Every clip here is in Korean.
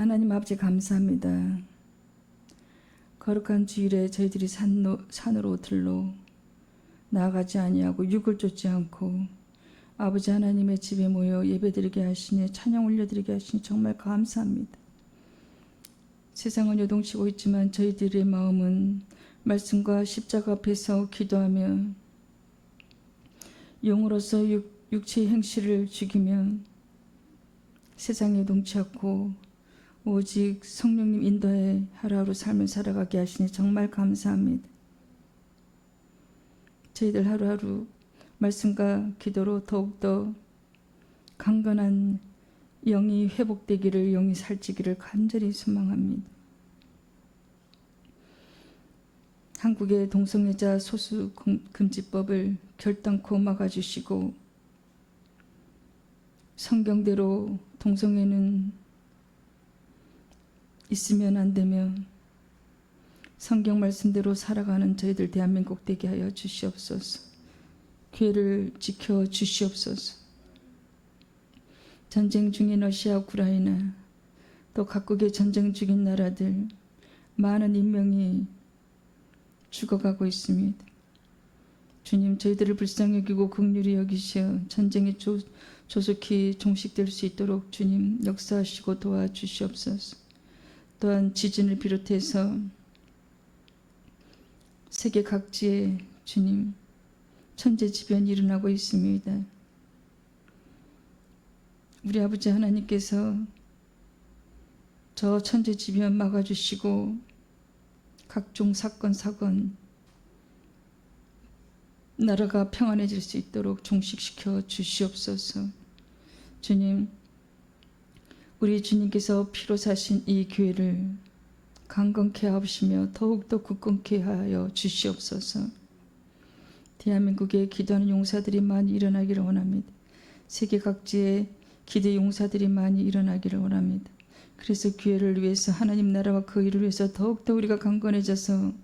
하나님 아버지 감사합니다. 거룩한 주일에 저희들이 산으로 들로 나아가지 아니하고 육을 쫓지 않고 아버지 하나님의 집에 모여 예배드리게 하시니 찬양 올려드리게 하시니 정말 감사합니다. 세상은 요동치고 있지만 저희들의 마음은 말씀과 십자가 앞에서 기도하며 영으로서 육체의 행실을 죽이며 세상에 요동치 않고 오직 성령님 인도에 하루하루 삶을 살아가게 하시니 정말 감사합니다. 저희들 하루하루 말씀과 기도로 더욱더 강건한 영이 회복되기를, 영이 살찌기를 간절히 소망합니다. 한국의 동성애자 소수 금지법을 결단코 막아주시고 성경대로 동성애는 있으면 안 되며 성경 말씀대로 살아가는 저희들 대한민국 되게 하여 주시옵소서. 교회를 지켜 주시옵소서. 전쟁 중인 러시아, 우크라이나 또 각국의 전쟁 중인 나라들 많은 인명이 죽어가고 있습니다. 주님, 저희들을 불쌍히 여기고 긍휼히 여기시어 전쟁이 조속히 종식될 수 있도록 주님 역사하시고 도와주시옵소서. 또한 지진을 비롯해서 세계 각지에 주님 천재지변이 일어나고 있습니다. 우리 아버지 하나님께서 저 천재지변 막아주시고 각종 사건 나라가 평안해질 수 있도록 종식시켜 주시옵소서. 주님, 우리 주님께서 피로 사신 이 교회를 강건케 하시며 더욱더 굳건케 하여 주시옵소서. 대한민국에 기도하는 용사들이 많이 일어나기를 원합니다. 세계 각지에 기도 용사들이 많이 일어나기를 원합니다. 그래서 교회를 위해서, 하나님 나라와 그 일을 위해서 더욱더 우리가 강건해져서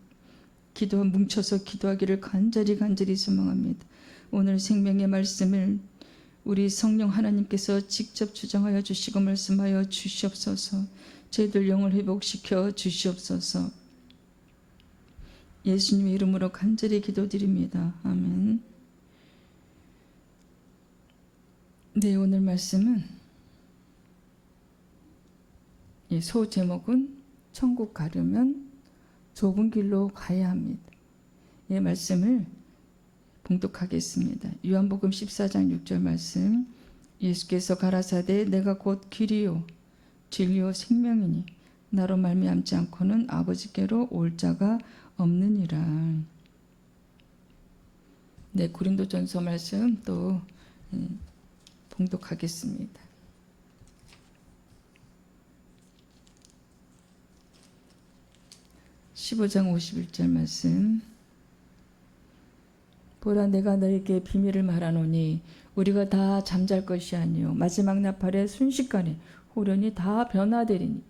뭉쳐서 기도하기를 간절히 소망합니다. 오늘 생명의 말씀을 우리 성령 하나님께서 직접 주장하여 주시고 말씀하여 주시옵소서. 저희들 영을 회복시켜 주시옵소서. 예수님의 이름으로 간절히 기도드립니다. 아멘. 네, 오늘 말씀은 소 제목은 천국 가려면 좁은 길로 가야 합니다. 이 말씀을 봉독하겠습니다. 요한복음 14장 6절 말씀. 예수께서 가라사대 내가 곧 길이요 진리요 생명이니 나로 말미암지 않고는 아버지께로 올 자가 없느니라. 네, 고린도전서 말씀 또 봉독하겠습니다. 15장 51절 말씀. 보라, 내가 너에게 비밀을 말하노니 우리가 다 잠잘 것이 아니요 마지막 나팔의 순식간에 호련히 다 변화되리니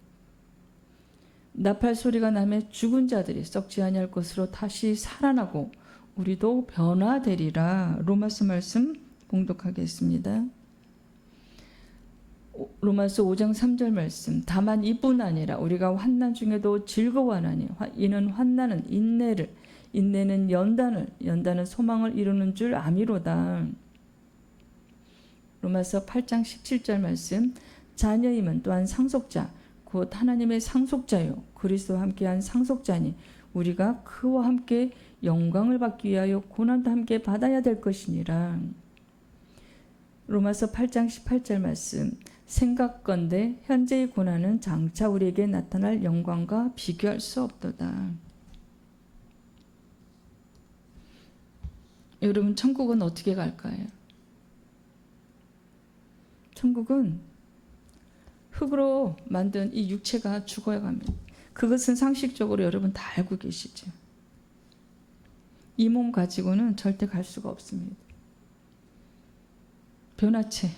나팔 소리가 나면 죽은 자들이 썩지 아니할 것으로 다시 살아나고 우리도 변화되리라. 로마서 말씀 봉독하겠습니다. 로마서 5장 3절 말씀. 다만 이뿐 아니라 우리가 환난 중에도 즐거워하나니 이는 환난은 인내를, 인내는 연단을, 연단은 소망을 이루는 줄 아미로다. 로마서 8장 17절 말씀. 자녀임은 또한 상속자 곧 하나님의 상속자요 그리스도와 함께한 상속자니 우리가 그와 함께 영광을 받기 위하여 고난도 함께 받아야 될 것이니라. 로마서 8장 18절 말씀. 생각건대 현재의 고난은 장차 우리에게 나타날 영광과 비교할 수 없도다. 여러분, 천국은 어떻게 갈까요? 천국은 흙으로 만든 이 육체가 죽어야 갑니다. 그것은 상식적으로 여러분 다 알고 계시죠. 이 몸 가지고는 절대 갈 수가 없습니다. 변화체,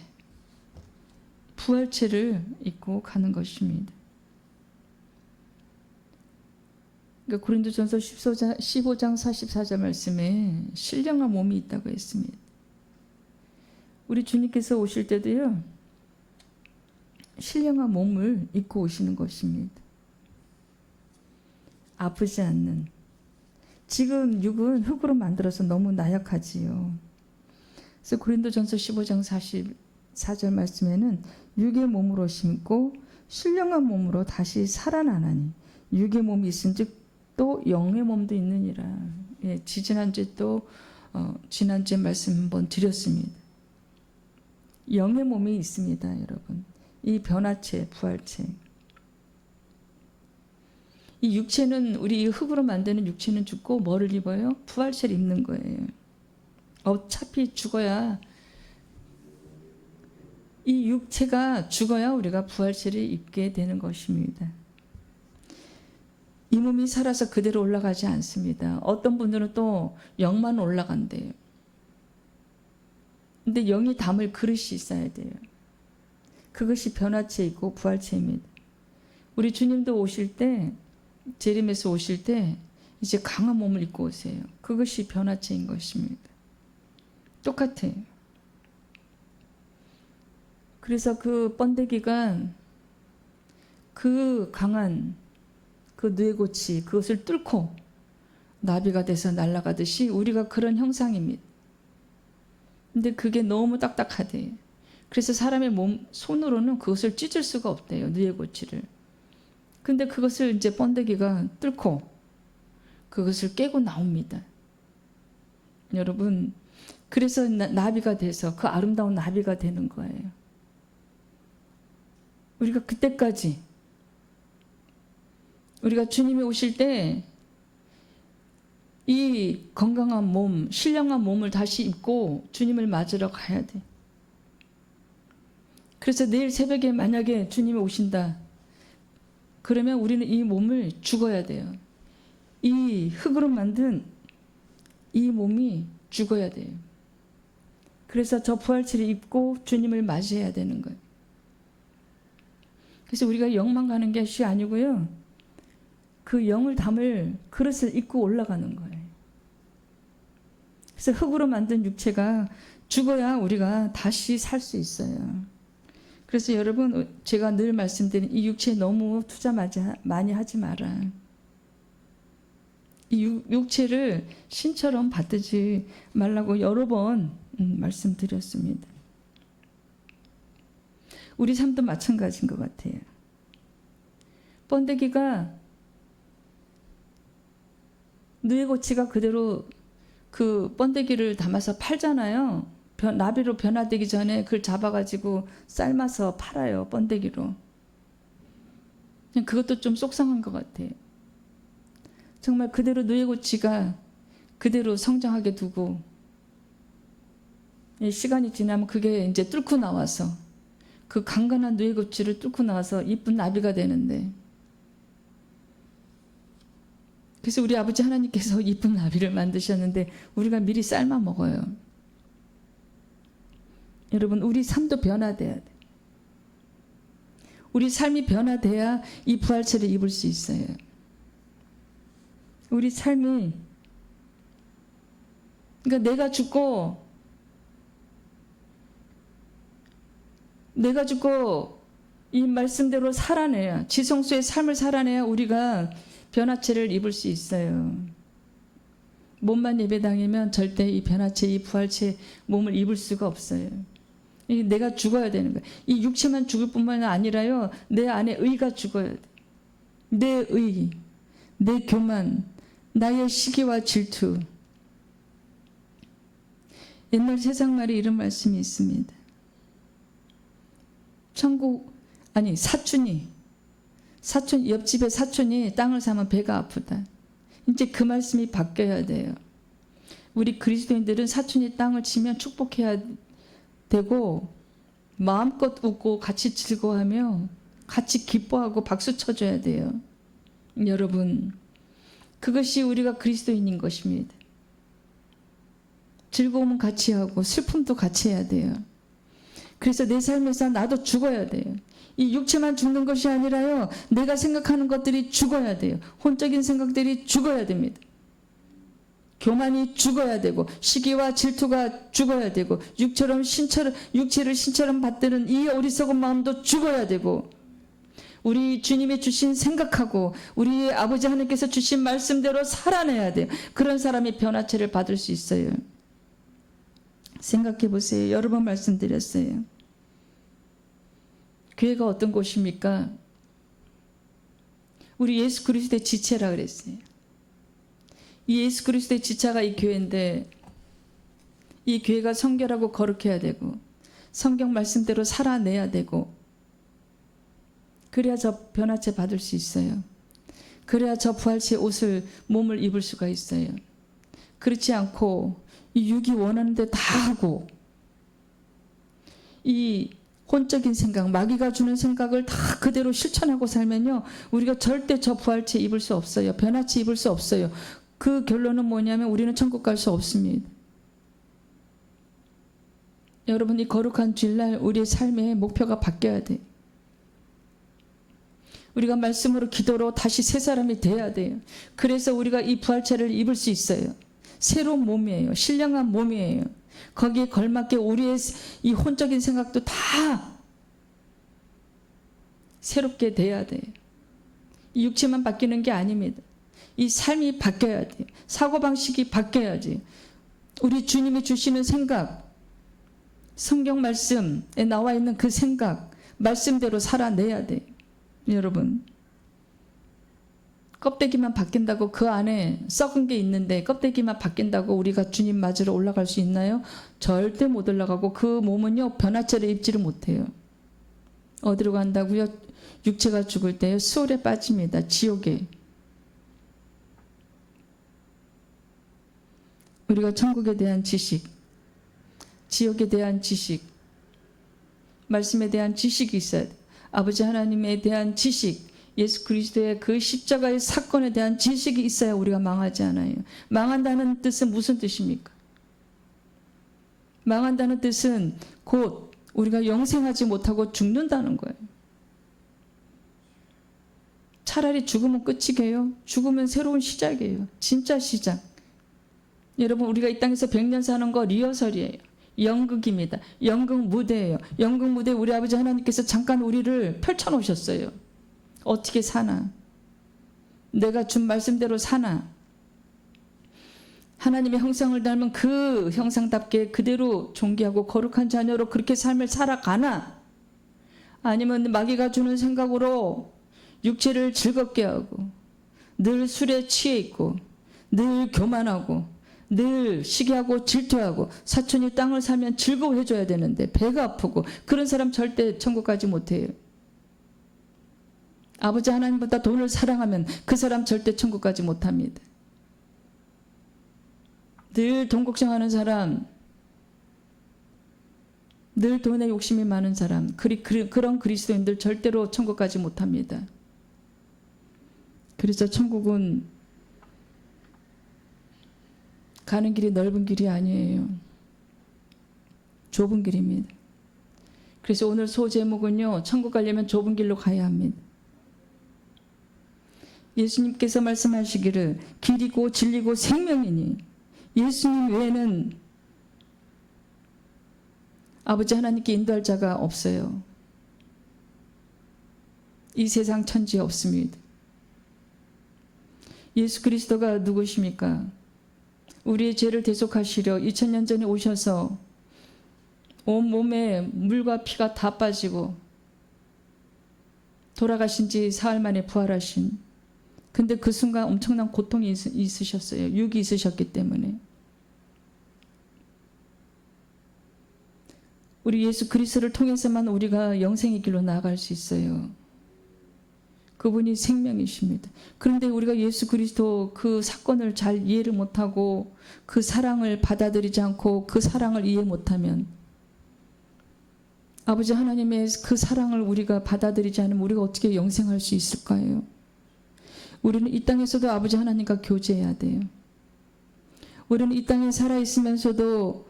부활체를 입고 가는 것입니다. 그러니까 고린도전서 15장 44절 말씀에 신령한 몸이 있다고 했습니다. 우리 주님께서 오실 때도요, 신령한 몸을 입고 오시는 것입니다. 아프지 않는. 지금 육은 흙으로 만들어서 너무 나약하지요. 그래서 고린도전서 15장 44절 말씀에는 육의 몸으로 심고 신령한 몸으로 다시 살아나나니 육의 몸이 있은즉 또 영의 몸도 있느니라. 예, 지난주에 또 지난주에 말씀 한번 드렸습니다. 영의 몸이 있습니다, 여러분. 이 변화체, 부활체. 이 육체는 우리 흙으로 만드는 육체는 죽고 뭐를 입어요? 부활체를 입는 거예요. 어차피 죽어야 이 육체가 죽어야 우리가 부활체를 입게 되는 것입니다. 이 몸이 살아서 그대로 올라가지 않습니다. 어떤 분들은 또 영만 올라간대요. 근데 영이 담을 그릇이 있어야 돼요. 그것이 변화체이고 부활체입니다. 우리 주님도 오실 때, 재림에서 오실 때 이제 강한 몸을 입고 오세요. 그것이 변화체인 것입니다. 똑같아요. 그래서 그 번데기가 그 강한 그 뇌고치 그것을 뚫고 나비가 돼서 날아가듯이 우리가 그런 형상입니다. 근데 그게 너무 딱딱하대요. 그래서 사람의 몸 손으로는 그것을 찢을 수가 없대요. 뇌고치를. 근데 그것을 이제 번데기가 뚫고 그것을 깨고 나옵니다. 여러분, 그래서 나비가 돼서 그 아름다운 나비가 되는 거예요. 우리가 그때까지 우리가 주님이 오실 때 이 건강한 몸, 신령한 몸을 다시 입고 주님을 맞으러 가야 돼. 그래서 내일 새벽에 만약에 주님이 오신다. 그러면 우리는 이 몸을 죽어야 돼요. 이 흙으로 만든 이 몸이 죽어야 돼요. 그래서 저 부활체를 입고 주님을 맞이해야 되는 거예요. 그래서 우리가 영만 가는 것이 아니고요. 그 영을 담을 그릇을 입고 올라가는 거예요. 그래서 흙으로 만든 육체가 죽어야 우리가 다시 살 수 있어요. 그래서 여러분, 제가 늘 말씀드린 이 육체에 너무 투자 많이 하지 마라. 이 육체를 신처럼 받지 말라고 여러 번 말씀드렸습니다. 우리 삶도 마찬가지인 것 같아요. 번데기가 뇌고치가 그대로 그 번데기를 담아서 팔잖아요. 나비로 변화되기 전에 그걸 잡아가지고 삶아서 팔아요. 번데기로. 그냥 그것도 좀 속상한 것 같아요. 정말 그대로 뇌고치가 그대로 성장하게 두고 시간이 지나면 그게 이제 뚫고 나와서 그 강건한 뇌고치를 뚫고 나와서 이쁜 나비가 되는데, 그래서 우리 아버지 하나님께서 이쁜 나비를 만드셨는데 우리가 미리 삶아 먹어요. 여러분, 우리 삶도 변화돼야 돼. 우리 삶이 변화돼야 이 부활체를 입을 수 있어요. 우리 삶이, 그러니까 내가 죽고 이 말씀대로 살아내야, 지성소의 삶을 살아내야 우리가 변화체를 입을 수 있어요. 몸만 예배당이면 절대 이 변화체, 이 부활체 몸을 입을 수가 없어요. 내가 죽어야 되는 거예요. 이 육체만 죽을 뿐만 아니라요, 내 안에 의가 죽어야 돼. 내 의, 내 교만, 나의 시기와 질투. 옛날 세상 말에 이런 말씀이 있습니다. 옆집에 사촌이 땅을 사면 배가 아프다. 이제 그 말씀이 바뀌어야 돼요. 우리 그리스도인들은 사촌이 땅을 치면 축복해야 되고 마음껏 웃고 같이 즐거워하며 같이 기뻐하고 박수 쳐줘야 돼요. 여러분, 그것이 우리가 그리스도인인 것입니다. 즐거움은 같이 하고 슬픔도 같이 해야 돼요. 그래서 내 삶에서 나도 죽어야 돼요. 이 육체만 죽는 것이 아니라요, 내가 생각하는 것들이 죽어야 돼요. 혼적인 생각들이 죽어야 됩니다. 교만이 죽어야 되고 시기와 질투가 죽어야 되고 육체를 신처럼 받드는 이 어리석은 마음도 죽어야 되고 우리 주님이 주신 생각하고 우리 아버지 하나님께서 주신 말씀대로 살아내야 돼요. 그런 사람이 변화체를 받을 수 있어요. 생각해 보세요. 여러 번 말씀드렸어요. 교회가 어떤 곳입니까? 우리 예수 그리스도의 지체라 그랬어요. 이 예수 그리스도의 지체가 이 교회인데 이 교회가 성결하고 거룩해야 되고 성경 말씀대로 살아내야 되고 그래야 저 변화체 받을 수 있어요. 그래야 저 부활체의 몸을 입을 수가 있어요. 그렇지 않고 이 육이 원하는 데 다 하고 이 혼적인 생각, 마귀가 주는 생각을 다 그대로 실천하고 살면요. 우리가 절대 저 부활체 입을 수 없어요. 변화체 입을 수 없어요. 그 결론은 뭐냐면 우리는 천국 갈 수 없습니다. 여러분, 이 거룩한 주일날 우리의 삶의 목표가 바뀌어야 돼요. 우리가 말씀으로 기도로 다시 새 사람이 돼야 돼요. 그래서 우리가 이 부활체를 입을 수 있어요. 새로운 몸이에요. 신령한 몸이에요. 거기에 걸맞게 우리의 이 혼적인 생각도 다 새롭게 돼야 돼요. 이 육체만 바뀌는 게 아닙니다. 이 삶이 바뀌어야 돼요. 사고방식이 바뀌어야지. 우리 주님이 주시는 생각, 성경 말씀에 나와 있는 그 생각, 말씀대로 살아내야 돼요. 여러분, 껍데기만 바뀐다고 그 안에 썩은 게 있는데 껍데기만 바뀐다고 우리가 주님 맞으러 올라갈 수 있나요? 절대 못 올라가고 그 몸은요 변화체를 입지를 못해요. 어디로 간다고요? 육체가 죽을 때요 수월에 빠집니다. 지옥에. 우리가 천국에 대한 지식, 지옥에 대한 지식, 말씀에 대한 지식이 있어야 돼. 아버지 하나님에 대한 지식, 예수 그리스도의 그 십자가의 사건에 대한 지식이 있어야 우리가 망하지 않아요. 망한다는 뜻은 무슨 뜻입니까? 망한다는 뜻은 곧 우리가 영생하지 못하고 죽는다는 거예요. 차라리 죽으면 끝이게요. 죽으면 새로운 시작이에요. 진짜 시작. 여러분, 우리가 이 땅에서 100년 사는 거 리허설이에요. 연극입니다. 연극 무대예요. 연극 무대에 우리 아버지 하나님께서 잠깐 우리를 펼쳐놓으셨어요. 어떻게 사나? 내가 준 말씀대로 사나? 하나님의 형상을 닮은 그 형상답게 그대로 존귀하고 거룩한 자녀로 그렇게 삶을 살아가나? 아니면 마귀가 주는 생각으로 육체를 즐겁게 하고 늘 술에 취해 있고 늘 교만하고 늘 시기하고 질투하고 사촌이 땅을 사면 즐거워해줘야 되는데 배가 아프고 그런 사람 절대 천국 가지 못해요. 아버지 하나님보다 돈을 사랑하면 그 사람 절대 천국 가지 못합니다. 늘 돈 걱정하는 사람, 늘 돈에 욕심이 많은 사람, 그런 그리스도인들 절대로 천국 가지 못합니다. 그래서 천국은 가는 길이 넓은 길이 아니에요. 좁은 길입니다. 그래서 오늘 소제목은요, 천국 가려면 좁은 길로 가야 합니다. 예수님께서 말씀하시기를 길이고 진리고 생명이니 예수님 외에는 아버지 하나님께 인도할 자가 없어요. 이 세상 천지에 없습니다. 예수 그리스도가 누구십니까? 우리의 죄를 대속하시려 2000년 전에 오셔서 온 몸에 물과 피가 다 빠지고 돌아가신 지 사흘 만에 부활하신, 근데 그 순간 엄청난 고통이 있으셨어요. 육이 있으셨기 때문에. 우리 예수 그리스도를 통해서만 우리가 영생의 길로 나아갈 수 있어요. 그분이 생명이십니다. 그런데 우리가 예수 그리스도 그 사건을 잘 이해를 못하고 그 사랑을 받아들이지 않고 그 사랑을 이해 못하면, 아버지 하나님의 그 사랑을 우리가 받아들이지 않으면 우리가 어떻게 영생할 수 있을까요? 우리는 이 땅에서도 아버지 하나님과 교제해야 돼요. 우리는 이 땅에 살아있으면서도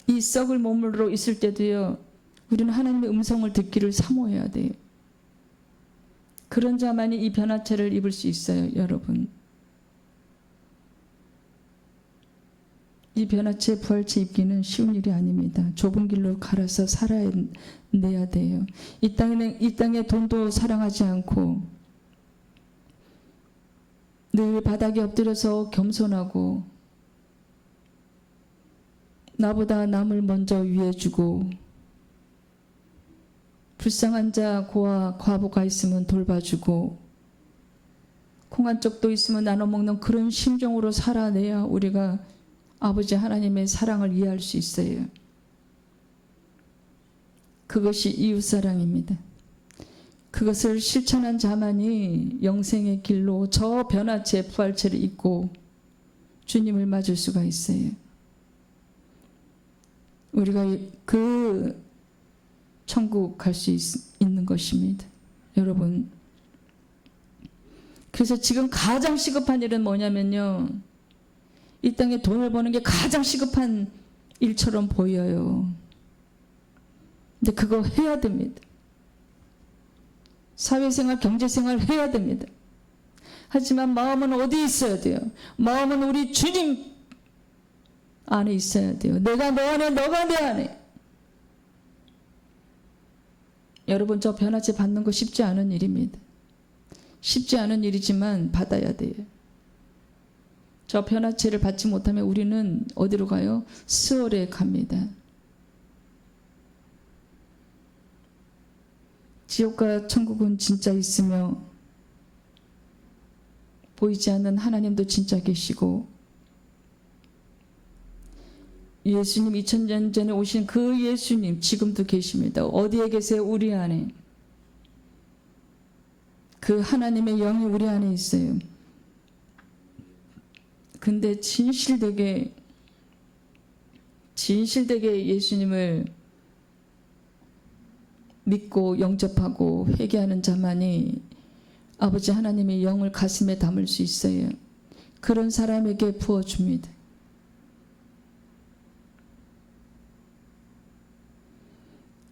이 썩을 몸으로 있을 때도요, 우리는 하나님의 음성을 듣기를 사모해야 돼요. 그런 자만이 이 변화체를 입을 수 있어요, 여러분. 이 변화체 부활체 입기는 쉬운 일이 아닙니다. 좁은 길로 갈아서 살아내야 돼요. 이 땅에 돈도 사랑하지 않고 늘 바닥에 엎드려서 겸손하고 나보다 남을 먼저 위해주고 불쌍한 자 고아 과부가 있으면 돌봐주고 콩 한 쪽도 있으면 나눠 먹는 그런 심정으로 살아내야 우리가 아버지 하나님의 사랑을 이해할 수 있어요. 그것이 이웃사랑입니다. 그것을 실천한 자만이 영생의 길로 저 변화체 부활체를 입고 주님을 맞을 수가 있어요. 우리가 그 천국 갈 수 있는 것입니다. 여러분, 그래서 지금 가장 시급한 일은 뭐냐면요, 이 땅에 돈을 버는 게 가장 시급한 일처럼 보여요. 근데 그거 해야 됩니다. 사회생활, 경제생활 해야 됩니다. 하지만 마음은 어디 있어야 돼요? 마음은 우리 주님 안에 있어야 돼요. 내가 너 안에, 너가 내 안에. 여러분, 저 변화체 받는 거 쉽지 않은 일입니다. 쉽지 않은 일이지만 받아야 돼요. 저 변화체를 받지 못하면 우리는 어디로 가요? 스월에 갑니다. 지옥과 천국은 진짜 있으며 보이지 않는 하나님도 진짜 계시고 예수님 2000년 전에 오신 그 예수님 지금도 계십니다. 어디에 계세요? 우리 안에. 그 하나님의 영이 우리 안에 있어요. 근데 진실되게 예수님을 믿고 영접하고 회개하는 자만이 아버지 하나님의 영을 가슴에 담을 수 있어요. 그런 사람에게 부어줍니다.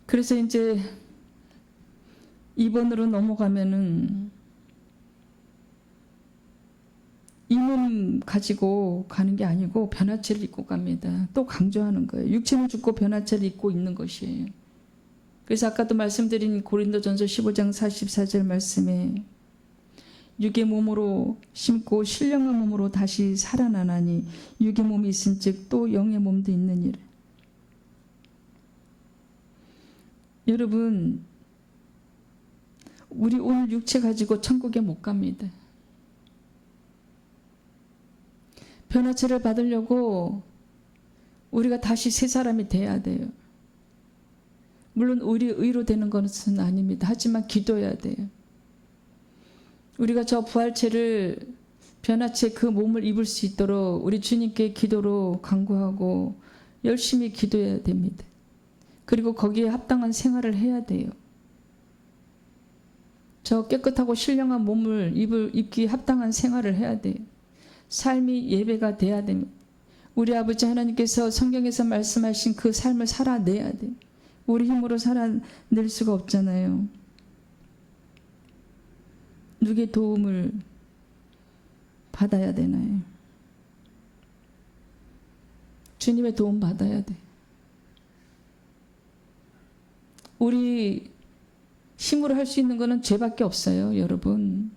그래서 이제 2번으로 넘어가면은 이 몸 가지고 가는 게 아니고 변화체를 입고 갑니다. 또 강조하는 거예요. 육체는 죽고 변화체를 입고 있는 것이에요. 그래서 아까도 말씀드린 고린도전서 15장 44절 말씀에 육의 몸으로 심고 신령한 몸으로 다시 살아나나니 육의 몸이 있은즉 또 영의 몸도 있느니라. 여러분, 우리 오늘 육체 가지고 천국에 못 갑니다. 변화체를 받으려고 우리가 다시 새 사람이 돼야 돼요. 물론 우리 의로 되는 것은 아닙니다. 하지만 기도해야 돼요. 우리가 저 부활체를 변화체 그 몸을 입을 수 있도록 우리 주님께 기도로 간구하고 열심히 기도해야 됩니다. 그리고 거기에 합당한 생활을 해야 돼요. 저 깨끗하고 신령한 몸을 입기 합당한 생활을 해야 돼요. 삶이 예배가 돼야 됩니다. 우리 아버지 하나님께서 성경에서 말씀하신 그 삶을 살아내야 돼요. 우리 힘으로 살아낼 수가 없잖아요. 누구의 도움을 받아야 되나요? 주님의 도움 받아야 돼. 우리 힘으로 할 수 있는 거는 죄밖에 없어요, 여러분.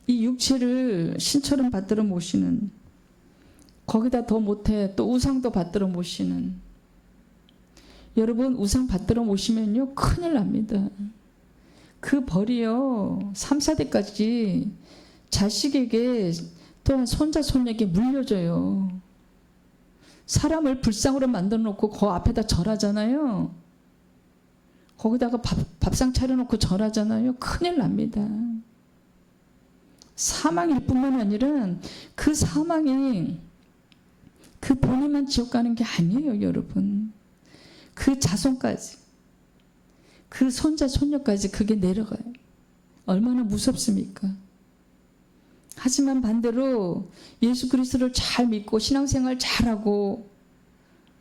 이 육체를 신처럼 받들어 모시는, 거기다 더 못해 또 우상도 받들어 모시는, 여러분 우상 받들어 모시면요 큰일 납니다. 그 벌이요 3, 4대까지 자식에게 또한 손자 손녀에게 물려줘요. 사람을 불상으로 만들어 놓고 그 앞에다 절하잖아요. 거기다가 밥상 차려놓고 절하잖아요. 큰일 납니다. 사망일 뿐만 아니라 그 사망이 그 본인만 지옥 가는 게 아니에요, 여러분. 그 자손까지, 그 손자 손녀까지 그게 내려가요. 얼마나 무섭습니까? 하지만 반대로 예수 그리스도를 잘 믿고 신앙생활 잘하고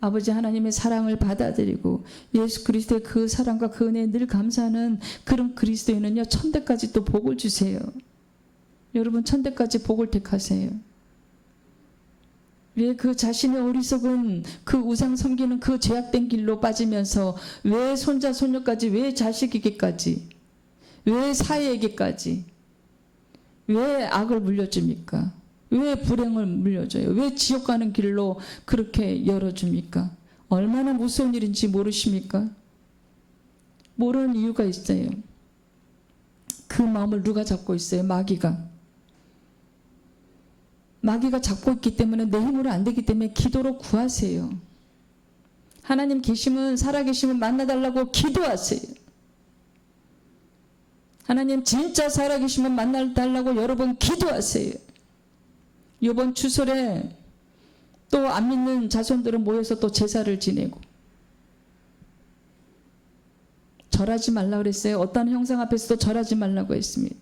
아버지 하나님의 사랑을 받아들이고 예수 그리스도의 그 사랑과 그 은혜에 늘 감사하는 그런 그리스도인은요 천대까지 또 복을 주세요. 여러분 천대까지 복을 택하세요. 왜 그 자신의 어리석은 그 우상 섬기는 그 죄악된 길로 빠지면서 왜 손자 손녀까지, 왜 자식에게까지, 왜 사회에게까지, 왜 악을 물려줍니까? 왜 불행을 물려줘요? 왜 지옥 가는 길로 그렇게 열어줍니까? 얼마나 무서운 일인지 모르십니까? 모르는 이유가 있어요. 그 마음을 누가 잡고 있어요? 마귀가. 마귀가 잡고 있기 때문에 내 힘으로 안 되기 때문에 기도로 구하세요. 하나님 계시면, 살아계시면 만나달라고 기도하세요. 하나님 진짜 살아계시면 만나달라고 여러분 기도하세요. 이번 추설에 또 안 믿는 자손들은 모여서 또 제사를 지내고, 절하지 말라고 그랬어요. 어떤 형상 앞에서도 절하지 말라고 했습니다.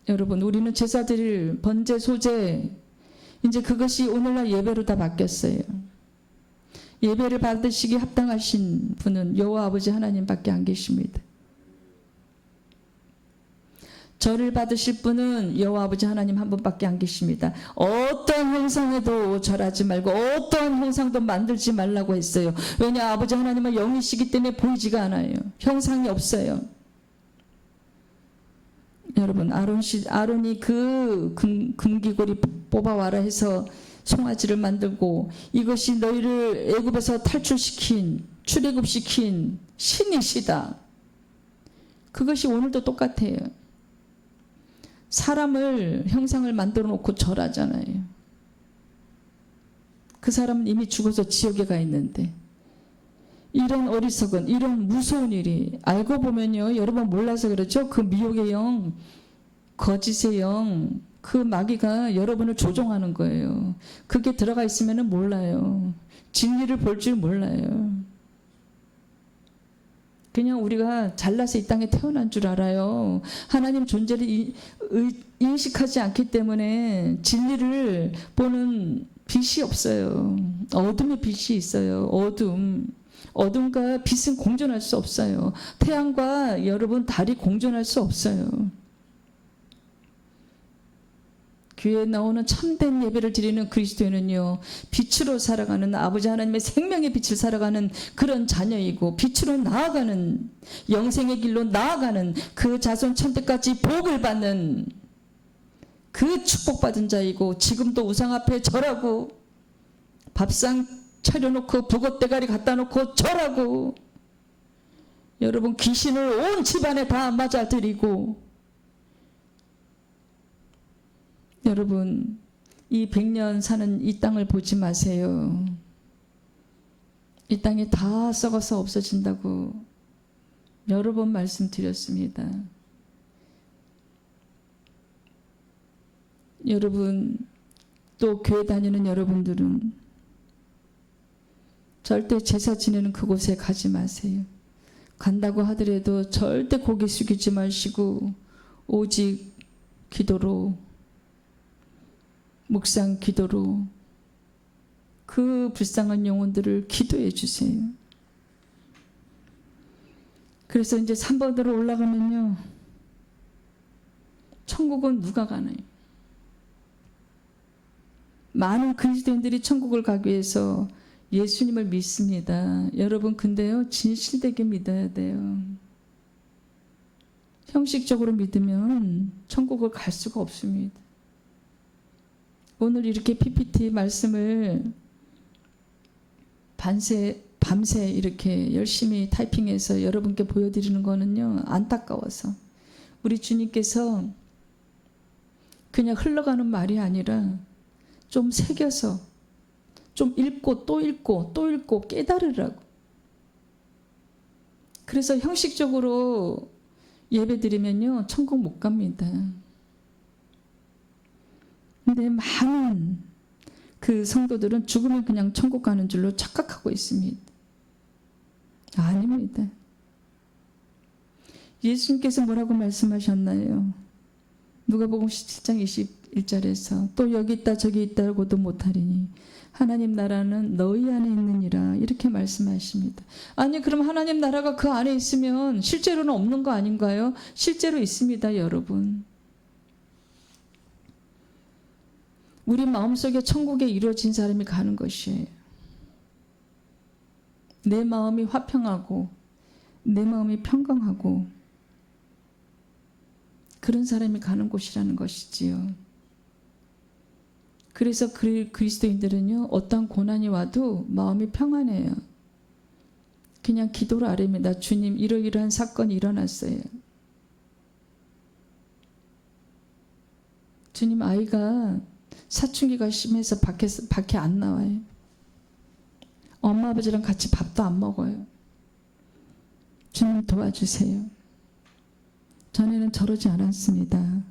여러분, 우리는 제사 드릴 번제, 소제, 이제 그것이 오늘날 예배로 다 바뀌었어요. 예배를 받으시기 합당하신 분은 여호와 아버지 하나님밖에 안 계십니다. 절을 받으실 분은 여호와 아버지 하나님 한 분밖에 안 계십니다. 어떤 형상에도 절하지 말고 어떤 형상도 만들지 말라고 했어요. 왜냐, 아버지 하나님은 영이시기 때문에 보이지가 않아요. 형상이 없어요. 여러분, 아론이 그 금기고리 뽑아와라 해서 송아지를 만들고, 이것이 너희를 애굽에서 탈출시킨, 출애굽시킨 신이시다. 그것이 오늘도 똑같아요. 사람을, 형상을 만들어 놓고 절하잖아요. 그 사람은 이미 죽어서 지옥에 가 있는데, 이런 어리석은, 이런 무서운 일이, 알고 보면요, 여러분 몰라서 그렇죠? 그 미혹의 영, 거짓의 영, 그 마귀가 여러분을 조종하는 거예요. 그게 들어가 있으면 몰라요. 진리를 볼 줄 몰라요. 그냥 우리가 잘나서 이 땅에 태어난 줄 알아요. 하나님 존재를 인식하지 않기 때문에 진리를 보는 빛이 없어요. 어둠의 빛이 있어요. 어둠과 빛은 공존할 수 없어요. 태양과 여러분 달이 공존할 수 없어요. 교회에 나오는 참된 예배를 드리는 그리스도인은요, 빛으로 살아가는, 아버지 하나님의 생명의 빛을 살아가는 그런 자녀이고, 빛으로 나아가는, 영생의 길로 나아가는, 그 자손 천대까지 복을 받는 그 축복받은 자이고, 지금도 우상 앞에 절하고, 밥상 차려놓고 북엇대가리 갖다 놓고 절하고, 여러분 귀신을 온 집안에 다 맞아들이고, 여러분 이 100년 사는 이 땅을 보지 마세요. 이 땅이 다 썩어서 없어진다고 여러 번 말씀드렸습니다. 여러분, 또 교회 다니는 여러분들은 절대 제사 지내는 그곳에 가지 마세요. 간다고 하더라도 절대 고개 숙이지 마시고 오직 기도로, 묵상 기도로 그 불쌍한 영혼들을 기도해 주세요. 그래서 이제 3번으로 올라가면요, 천국은 누가 가나요? 많은 그리스도인들이 천국을 가기 위해서 예수님을 믿습니다. 여러분, 근데요, 진실되게 믿어야 돼요. 형식적으로 믿으면 천국을 갈 수가 없습니다. 오늘 이렇게 PPT 말씀을 밤새 이렇게 열심히 타이핑해서 여러분께 보여드리는 거는요, 안타까워서, 우리 주님께서 그냥 흘러가는 말이 아니라 좀 새겨서, 좀 읽고 또 읽고 또 읽고 깨달으라고. 그래서 형식적으로 예배드리면요, 천국 못 갑니다. 근데 많은 그 성도들은 죽으면 그냥 천국 가는 줄로 착각하고 있습니다. 아닙니다. 예수님께서 뭐라고 말씀하셨나요? 누가복음 17장 21절에서 또 여기 있다 저기 있다고도 못하리니 하나님 나라는 너희 안에 있느니라, 이렇게 말씀하십니다. 아니, 그럼 하나님 나라가 그 안에 있으면 실제로는 없는 거 아닌가요? 실제로 있습니다, 여러분. 우리 마음속에 천국에 이루어진 사람이 가는 것이에요. 내 마음이 화평하고 내 마음이 평강하고 그런 사람이 가는 곳이라는 것이지요. 그래서 그리스도인들은요, 어떤 고난이 와도 마음이 평안해요. 그냥 기도를 아뢰입니다. 주님, 이러이러한 사건이 일어났어요. 주님, 아이가 사춘기가 심해서 밖에 안 나와요. 엄마 아버지랑 같이 밥도 안 먹어요. 주님 도와주세요. 전에는 저러지 않았습니다.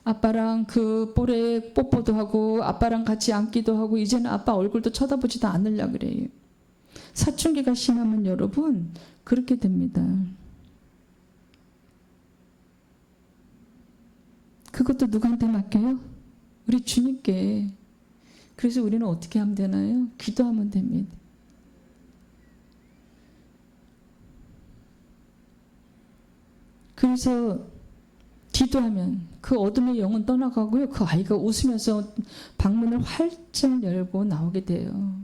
아빠랑 그 볼에 뽀뽀도 하고 아빠랑 같이 앉기도 하고 이제는 아빠 얼굴도 쳐다보지도 않으려고 그래요. 사춘기가 심하면 여러분 그렇게 됩니다. 그것도 누구한테 맡겨요? 우리 주님께. 그래서 우리는 어떻게 하면 되나요? 기도하면 됩니다. 그래서 기도하면 그 어둠의 영은 떠나가고요. 그 아이가 웃으면서 방문을 활짝 열고 나오게 돼요.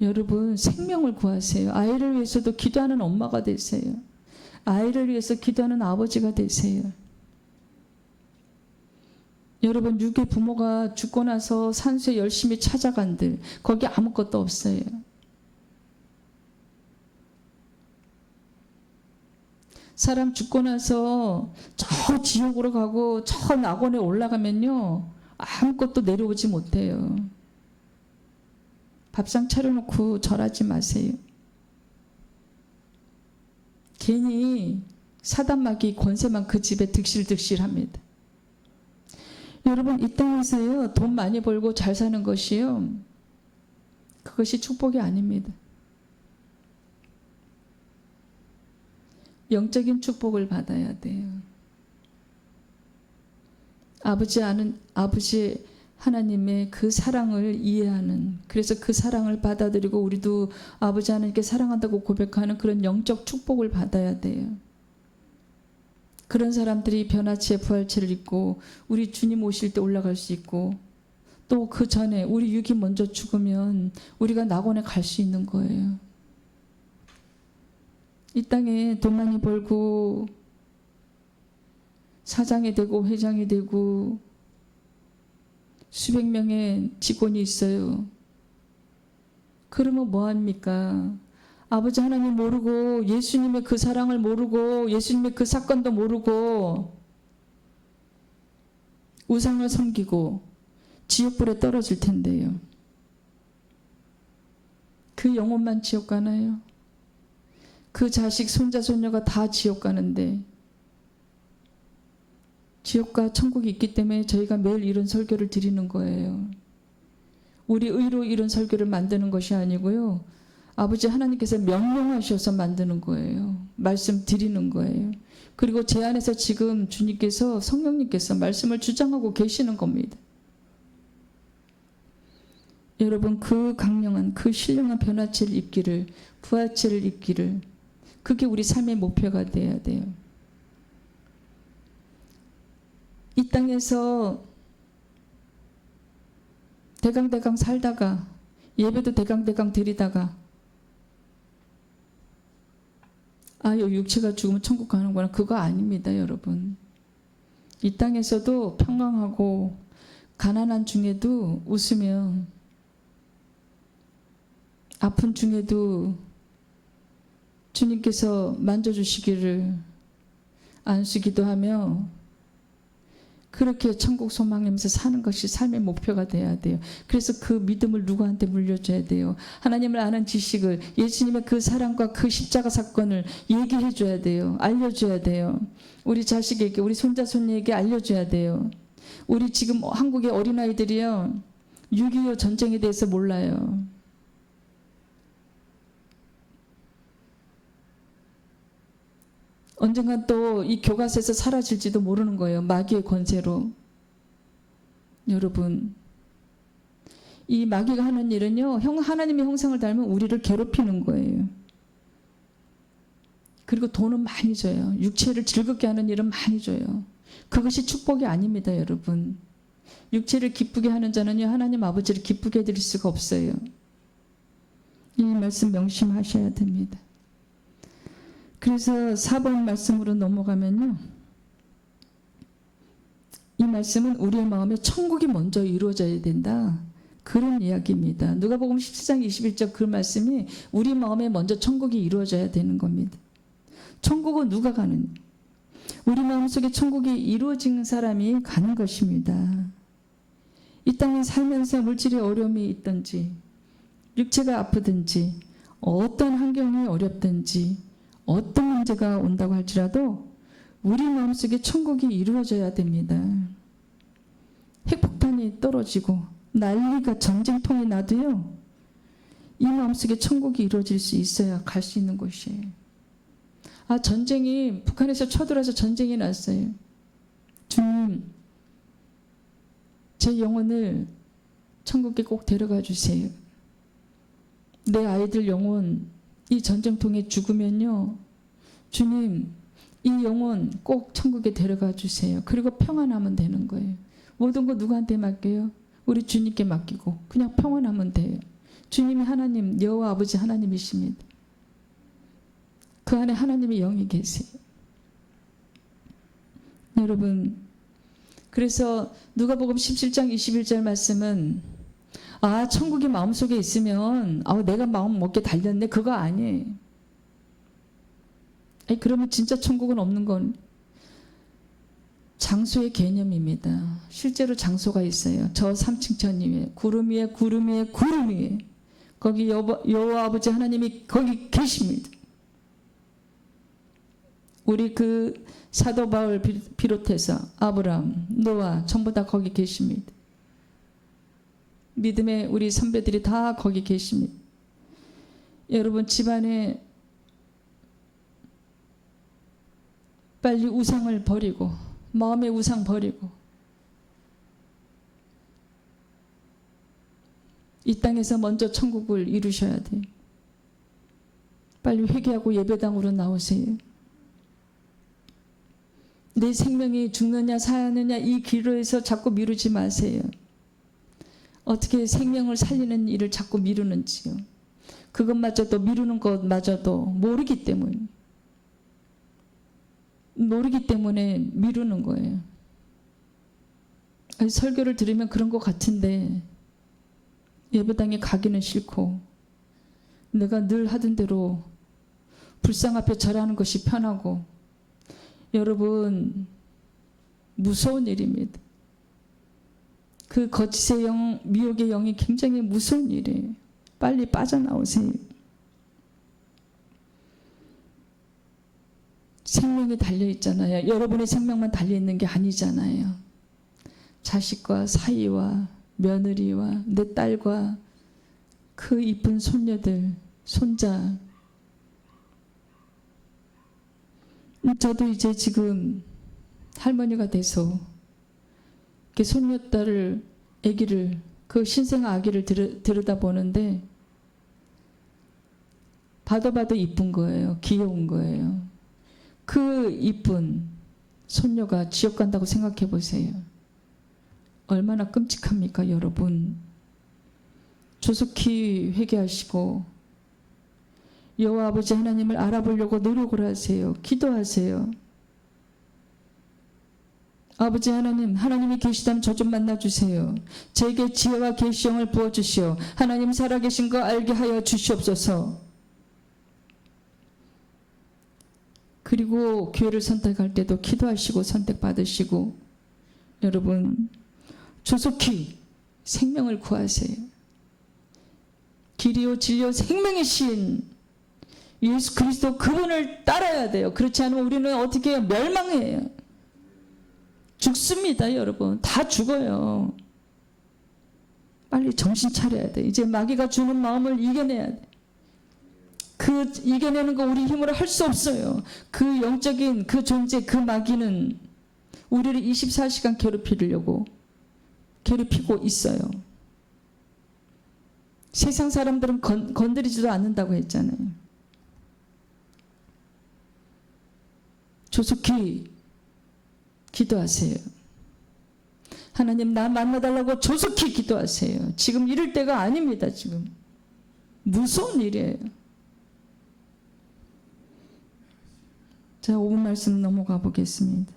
여러분 생명을 구하세요. 아이를 위해서도 기도하는 엄마가 되세요. 아이를 위해서 기도하는 아버지가 되세요. 여러분 유괴 부모가 죽고 나서 산수에 열심히 찾아간들 거기 아무것도 없어요. 사람 죽고 나서 저 지옥으로 가고 저 낙원에 올라가면요 아무것도 내려오지 못해요. 밥상 차려놓고 절하지 마세요. 괜히 사단마귀 권세만 그 집에 득실득실합니다. 여러분 이 땅에서요 돈 많이 벌고 잘 사는 것이요 그것이 축복이 아닙니다. 영적인 축복을 받아야 돼요. 아버지 하나님의 그 사랑을 이해하는, 그래서 그 사랑을 받아들이고 우리도 아버지 하나님께 사랑한다고 고백하는 그런 영적 축복을 받아야 돼요. 그런 사람들이 변화체의 부활체를 입고 우리 주님 오실 때 올라갈 수 있고 또 그 전에 우리 육이 먼저 죽으면 우리가 낙원에 갈 수 있는 거예요. 이 땅에 돈 많이 벌고 사장이 되고 회장이 되고 수백 명의 직원이 있어요. 그러면 뭐합니까? 아버지 하나님 모르고 예수님의 그 사랑을 모르고 예수님의 그 사건도 모르고 우상을 섬기고 지옥불에 떨어질 텐데요. 그 영혼만 지옥 가나요? 그 자식 손자 손녀가 다 지옥 가는데 지옥과 천국이 있기 때문에 저희가 매일 이런 설교를 드리는 거예요. 우리 의로 이런 설교를 만드는 것이 아니고요. 아버지 하나님께서 명령하셔서 만드는 거예요. 말씀 드리는 거예요. 그리고 제 안에서 지금 주님께서 성령님께서 말씀을 주장하고 계시는 겁니다. 여러분 그 강력한 그 신령한 변화체를 입기를 부활체를 입기를 그게 우리 삶의 목표가 돼야 돼요. 이 땅에서 대강대강 살다가 예배도 대강대강 드리다가 아, 요 육체가 죽으면 천국 가는구나. 그거 아닙니다, 여러분. 이 땅에서도 평강하고 가난한 중에도 웃으며 아픈 중에도 주님께서 만져주시기를 안수기도 하며 그렇게 천국 소망하면서 사는 것이 삶의 목표가 돼야 돼요. 그래서 그 믿음을 누구한테 물려줘야 돼요. 하나님을 아는 지식을 예수님의 그 사랑과 그 십자가 사건을 얘기해 줘야 돼요. 알려줘야 돼요. 우리 자식에게 우리 손자 손녀에게 알려줘야 돼요. 우리 지금 한국의 어린아이들이요 6.25 전쟁에 대해서 몰라요. 언젠간 또 이 교과서에서 사라질지도 모르는 거예요. 마귀의 권세로. 여러분 이 마귀가 하는 일은요 하나님의 형상을 닮은 우리를 괴롭히는 거예요. 그리고 돈은 많이 줘요. 육체를 즐겁게 하는 일은 많이 줘요. 그것이 축복이 아닙니다, 여러분. 육체를 기쁘게 하는 자는요 하나님 아버지를 기쁘게 해드릴 수가 없어요. 이 말씀 명심하셔야 됩니다. 그래서 4번 말씀으로 넘어가면요, 이 말씀은 우리의 마음에 천국이 먼저 이루어져야 된다, 그런 이야기입니다. 누가복음 17장 21절 그 말씀이 우리 마음에 먼저 천국이 이루어져야 되는 겁니다. 천국은 누가 가느냐? 우리 마음속에 천국이 이루어진 사람이 가는 것입니다. 이 땅에 살면서 물질의 어려움이 있든지 육체가 아프든지 어떤 환경이 어렵든지 어떤 문제가 온다고 할지라도 우리 마음속에 천국이 이루어져야 됩니다. 핵폭탄이 떨어지고 난리가 전쟁통이 나도요, 이 마음속에 천국이 이루어질 수 있어야 갈 수 있는 곳이에요. 전쟁이 북한에서 쳐들어서 전쟁이 났어요. 주님, 제 영혼을 천국에 꼭 데려가 주세요. 내 아이들 영혼 이 전쟁통에 죽으면요, 주님, 이 영혼 꼭 천국에 데려가 주세요. 그리고 평안하면 되는 거예요. 모든 거 누구한테 맡겨요? 우리 주님께 맡기고 그냥 평안하면 돼요. 주님이 하나님, 여호와 아버지 하나님이십니다. 그 안에 하나님의 영이 계세요. 여러분, 그래서 누가복음 17장 21절 말씀은 천국이 마음속에 있으면 내가 마음 먹게 달렸네, 그거 아니에요. 그러면 진짜 천국은 없는 건 장소의 개념입니다. 실제로 장소가 있어요. 저 3층 천 위에 구름 위에 구름 위에 구름 위에 거기 여호와 아버지 하나님이 거기 계십니다. 우리 그 사도 바울 비롯해서 아브라함, 노아 전부 다 거기 계십니다. 믿음의 우리 선배들이 다 거기 계십니다. 여러분, 집안에 빨리 우상을 버리고 마음의 우상 버리고 이 땅에서 먼저 천국을 이루셔야 돼요. 빨리 회개하고 예배당으로 나오세요. 내 생명이 죽느냐 사느냐 이 기로에서 자꾸 미루지 마세요. 어떻게 생명을 살리는 일을 자꾸 미루는지요. 그것마저도 미루는 것마저도 모르기 때문에 미루는 거예요. 설교를 들으면 그런 것 같은데 예배당에 가기는 싫고 내가 늘 하던 대로 불상 앞에 절하는 것이 편하고, 여러분, 무서운 일입니다. 그 거짓의 영, 미혹의 영이 굉장히 무서운 일이에요. 빨리 빠져나오세요. 생명이 달려있잖아요. 여러분의 생명만 달려있는 게 아니잖아요. 자식과 사위와 며느리와 내 딸과 그 이쁜 손녀들, 손자. 저도 이제 지금 할머니가 돼서 이렇게 손녀딸을, 아기를, 그 신생 아기를 들여다보는데 봐도 이쁜 거예요. 귀여운 거예요. 그 이쁜 손녀가 지옥 간다고 생각해 보세요. 얼마나 끔찍합니까, 여러분. 조속히 회개하시고 여호와 아버지 하나님을 알아보려고 노력을 하세요. 기도하세요. 아버지 하나님, 하나님이 계시다면 저 좀 만나주세요. 제게 지혜와 계시형을 부어주시오. 하나님 살아계신 거 알게 하여 주시옵소서. 그리고 교회를 선택할 때도 기도하시고 선택받으시고, 여러분 조속히 생명을 구하세요. 길이요 진리요 생명의 신 예수 그리스도, 그분을 따라야 돼요. 그렇지 않으면 우리는 어떻게 해요? 멸망해요. 죽습니다. 여러분, 다 죽어요. 빨리 정신 차려야 돼. 이제 마귀가 주는 마음을 이겨내야 돼. 그 이겨내는 거 우리 힘으로 할 수 없어요. 그 영적인 그 존재, 그 마귀는 우리를 24시간 괴롭히고 있어요. 세상 사람들은 건드리지도 않는다고 했잖아요. 조속히 기도하세요. 하나님 나 만나달라고 조속히 기도하세요. 지금 이럴 때가 아닙니다. 지금 무서운 일이에요. 자, 5분 말씀 넘어가 보겠습니다.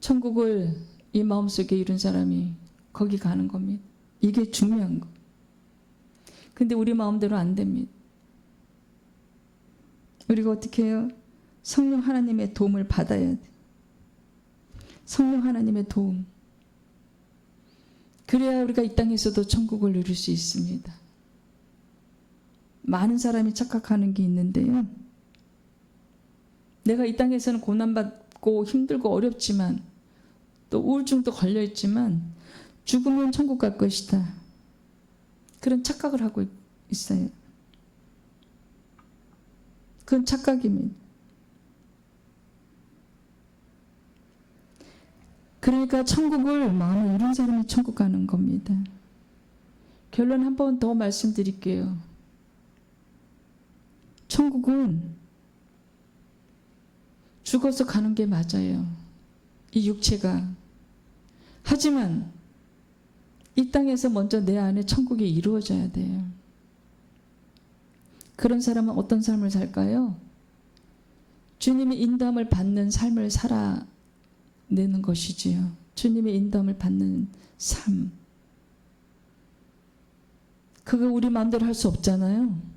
천국을 이 마음속에 이룬 사람이 거기 가는 겁니다. 이게 중요한 거. 근데 우리 마음대로 안 됩니다. 우리가 어떻게 해요? 성령 하나님의 도움을 받아야 돼. 성령 하나님의 도움. 그래야 우리가 이 땅에서도 천국을 누릴 수 있습니다. 많은 사람이 착각하는 게 있는데요. 내가 이 땅에서는 고난받고 힘들고 어렵지만 또 우울증도 걸려있지만 죽으면 천국 갈 것이다. 그런 착각을 하고 있어요. 그건 착각입니다. 그러니까 천국을 마음을 이룬 사람이 천국 가는 겁니다. 결론 한 번 더 말씀드릴게요. 천국은 죽어서 가는 게 맞아요. 이 육체가. 하지만 이 땅에서 먼저 내 안에 천국이 이루어져야 돼요. 그런 사람은 어떤 삶을 살까요? 주님의 인도함을 받는 삶을 살아내는 것이지요. 주님의 인도함을 받는 삶. 그거 우리 마음대로 할 수 없잖아요.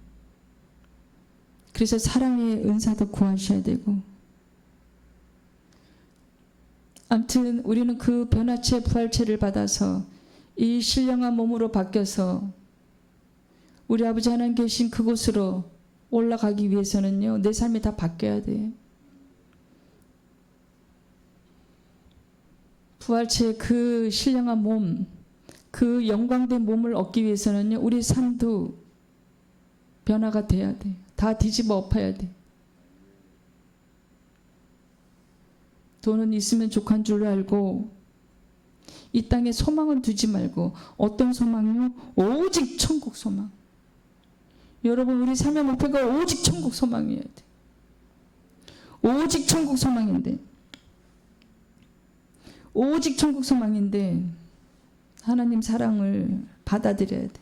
그래서 사랑의 은사도 구하셔야 되고, 아무튼 우리는 그 변화체 부활체를 받아서 이 신령한 몸으로 바뀌어서 우리 아버지 하나님 계신 그곳으로 올라가기 위해서는요, 내 삶이 다 바뀌어야 돼요. 부활체 그 신령한 몸, 그 영광된 몸을 얻기 위해서는요, 우리 삶도 변화가 돼야 돼요. 다 뒤집어 엎어야 돼. 돈은 있으면 족한 줄 알고 이 땅에 소망은 두지 말고, 어떤 소망이요? 오직 천국 소망. 여러분, 우리 삶의 목표가 오직 천국 소망이어야 돼. 오직 천국 소망인데, 오직 천국 소망인데 하나님 사랑을 받아들여야 돼.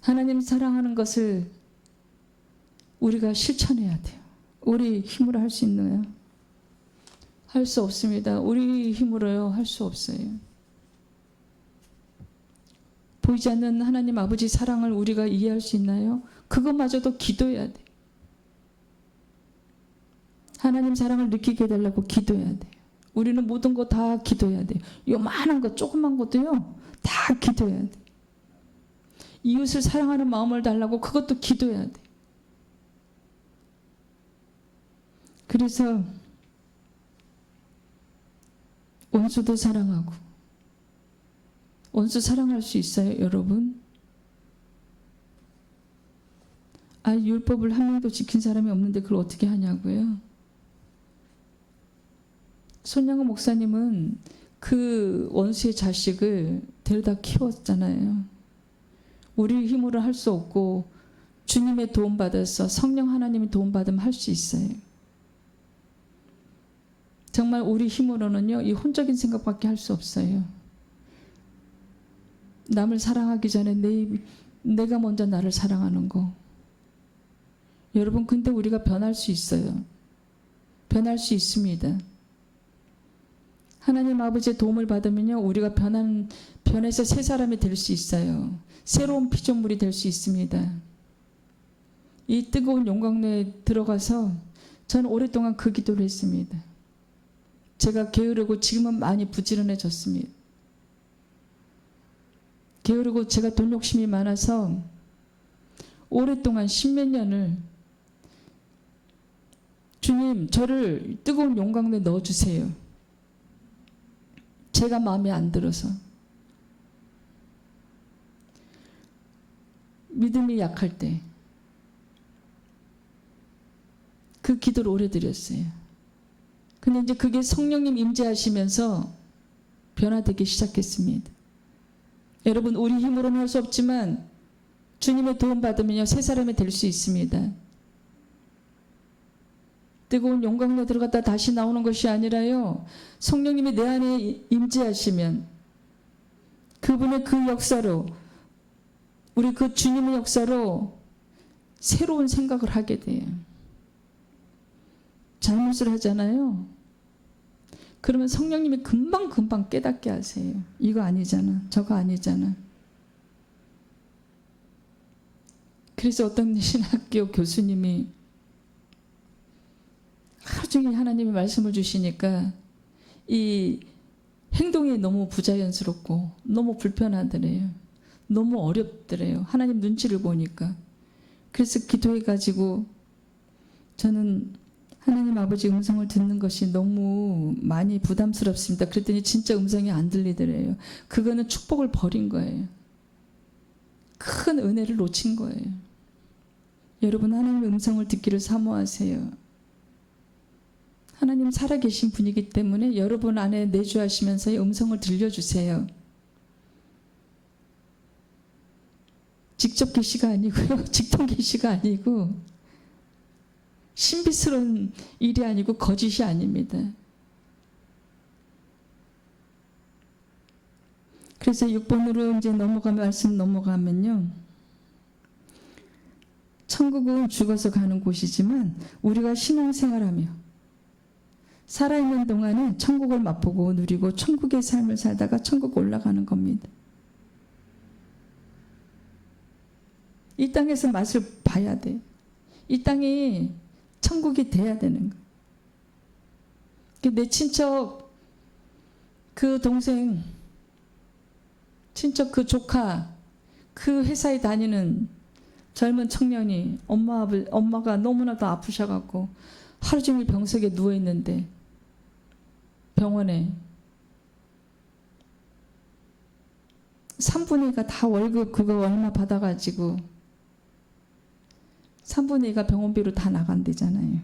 하나님 사랑하는 것을 우리가 실천해야 돼요. 우리 힘으로 할 수 있나요? 할 수 없습니다. 우리 힘으로요, 할 수 없어요. 보이지 않는 하나님 아버지 사랑을 우리가 이해할 수 있나요? 그것마저도 기도해야 돼. 하나님 사랑을 느끼게 해달라고 기도해야 돼. 우리는 모든 거 다 기도해야 돼. 요만한 거, 조그만 것도요, 다 기도해야 돼. 이웃을 사랑하는 마음을 달라고 그것도 기도해야 돼. 그래서 원수도 사랑하고, 원수 사랑할 수 있어요, 여러분? 율법을 한 명도 지킨 사람이 없는데 그걸 어떻게 하냐고요? 손양호 목사님은 그 원수의 자식을 데려다 키웠잖아요. 우리 힘으로 할 수 없고 주님의 도움받아서, 성령 하나님의 도움받으면 할 수 있어요. 정말 우리 힘으로는요, 이 혼적인 생각밖에 할 수 없어요. 남을 사랑하기 전에 내가 먼저 나를 사랑하는 거. 여러분, 근데 우리가 변할 수 있어요. 변할 수 있습니다. 하나님 아버지의 도움을 받으면요, 우리가 변해서 새 사람이 될 수 있어요. 새로운 피조물이 될 수 있습니다. 이 뜨거운 용광로에 들어가서 저는 오랫동안 그 기도를 했습니다. 제가 게으르고 지금은 많이 부지런해졌습니다. 게으르고 제가 돈 욕심이 많아서 오랫동안 십몇 년을, 주님 저를 뜨거운 용광로에 넣어주세요. 제가 마음에 안 들어서. 믿음이 약할 때 그 기도를 오래 드렸어요. 근데 이제 그게 성령님 임재하시면서 변화되기 시작했습니다. 여러분, 우리 힘으로는 할 수 없지만 주님의 도움 받으면요 새 사람이 될 수 있습니다. 뜨거운 용광로 들어갔다 다시 나오는 것이 아니라요, 성령님이 내 안에 임재하시면 그분의 그 역사로, 우리 그 주님의 역사로 새로운 생각을 하게 돼요. 잘못을 하잖아요. 그러면 성령님이 금방 깨닫게 하세요. 이거 아니잖아, 저거 아니잖아. 그래서 어떤 신학교 교수님이 하루 종일 하나님의 말씀을 주시니까 이 행동이 너무 부자연스럽고 너무 불편하더래요. 너무 어렵더래요. 하나님 눈치를 보니까. 그래서 기도해가지고 저는 하나님 아버지 음성을 듣는 것이 너무 많이 부담스럽습니다. 그랬더니 진짜 음성이 안 들리더래요. 그거는 축복을 버린 거예요. 큰 은혜를 놓친 거예요. 여러분, 하나님의 음성을 듣기를 사모하세요. 하나님 살아계신 분이기 때문에 여러분 안에 내주하시면서의 음성을 들려주세요. 직접 계시가 아니고요, 직통 계시가 아니고, 신비스러운 일이 아니고 거짓이 아닙니다. 그래서 6번으로 이제 말씀 넘어가면요, 천국은 죽어서 가는 곳이지만 우리가 신앙생활하며 살아있는 동안에 천국을 맛보고 누리고 천국의 삶을 살다가 천국 올라가는 겁니다. 이 땅에서 맛을 봐야 돼. 이 땅이 천국이 돼야 되는 거야. 내 친척 그 동생, 친척 그 조카, 그 회사에 다니는 젊은 청년이 엄마가 너무나도 아프셔갖고 하루 종일 병석에 누워있는데 병원에 3분의 2가 다 월급 그거 얼마 받아가지고 3분의 2가 병원비로 다 나간대잖아요.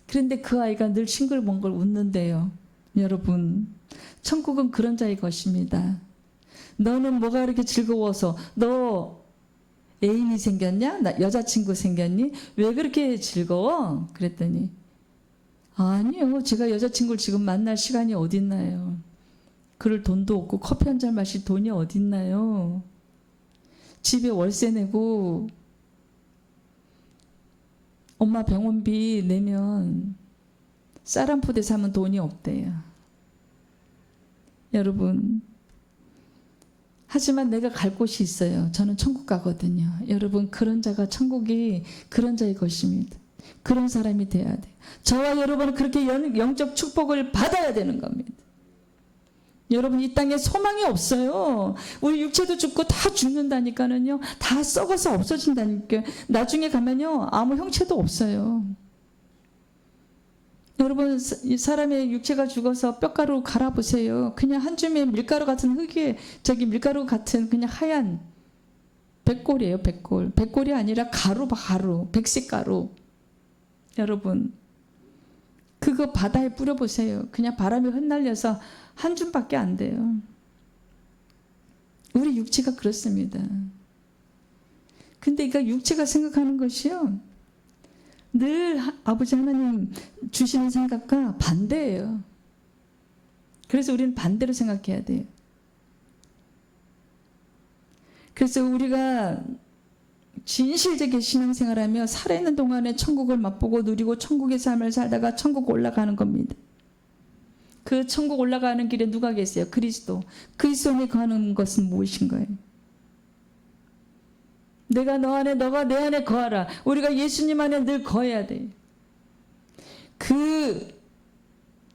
그런데 그 아이가 늘 싱글벙글 웃는데요. 여러분, 천국은 그런 자의 것입니다. 너는 뭐가 그렇게 즐거워서, 너 애인이 생겼냐? 나 여자친구 생겼니? 왜 그렇게 즐거워? 그랬더니 아니요, 제가 여자친구를 지금 만날 시간이 어딨나요? 그럴 돈도 없고 커피 한 잔 마실 돈이 어딨나요? 집에 월세 내고 엄마 병원비 내면 쌀 한 포대 사면 돈이 없대요. 여러분, 하지만 내가 갈 곳이 있어요. 저는 천국 가거든요. 여러분, 그런 자가, 천국이 그런 자의 것입니다. 그런 사람이 돼야 돼요. 저와 여러분은 그렇게 영적 축복을 받아야 되는 겁니다. 여러분, 이 땅에 소망이 없어요. 우리 육체도 죽고 다 죽는다니까는요. 다 썩어서 없어진다니까. 나중에 가면요, 아무 형체도 없어요. 여러분, 이 사람의 육체가 죽어서 뼈가루 갈아보세요. 그냥 한 줌의 밀가루 같은 흙에, 밀가루 같은 그냥 하얀 백골이에요, 백골. 백골이 아니라 가루, 백색 가루. 여러분, 그거 바다에 뿌려보세요. 그냥 바람에 흩날려서 한 줌밖에 안 돼요. 우리 육체가 그렇습니다. 근데 그 육체가 생각하는 것이요, 늘 아버지 하나님 주시는 생각과 반대예요. 그래서 우리는 반대로 생각해야 돼요. 그래서 우리가 진실되게 신앙생활하며 살아있는 동안에 천국을 맛보고 누리고 천국의 삶을 살다가 천국 올라가는 겁니다. 그 천국 올라가는 길에 누가 계세요? 그리스도. 그리스도 안에 거하는 것은 무엇인가요? 내가 너 안에, 너가 내 안에 거하라. 우리가 예수님 안에 늘 거해야 돼. 그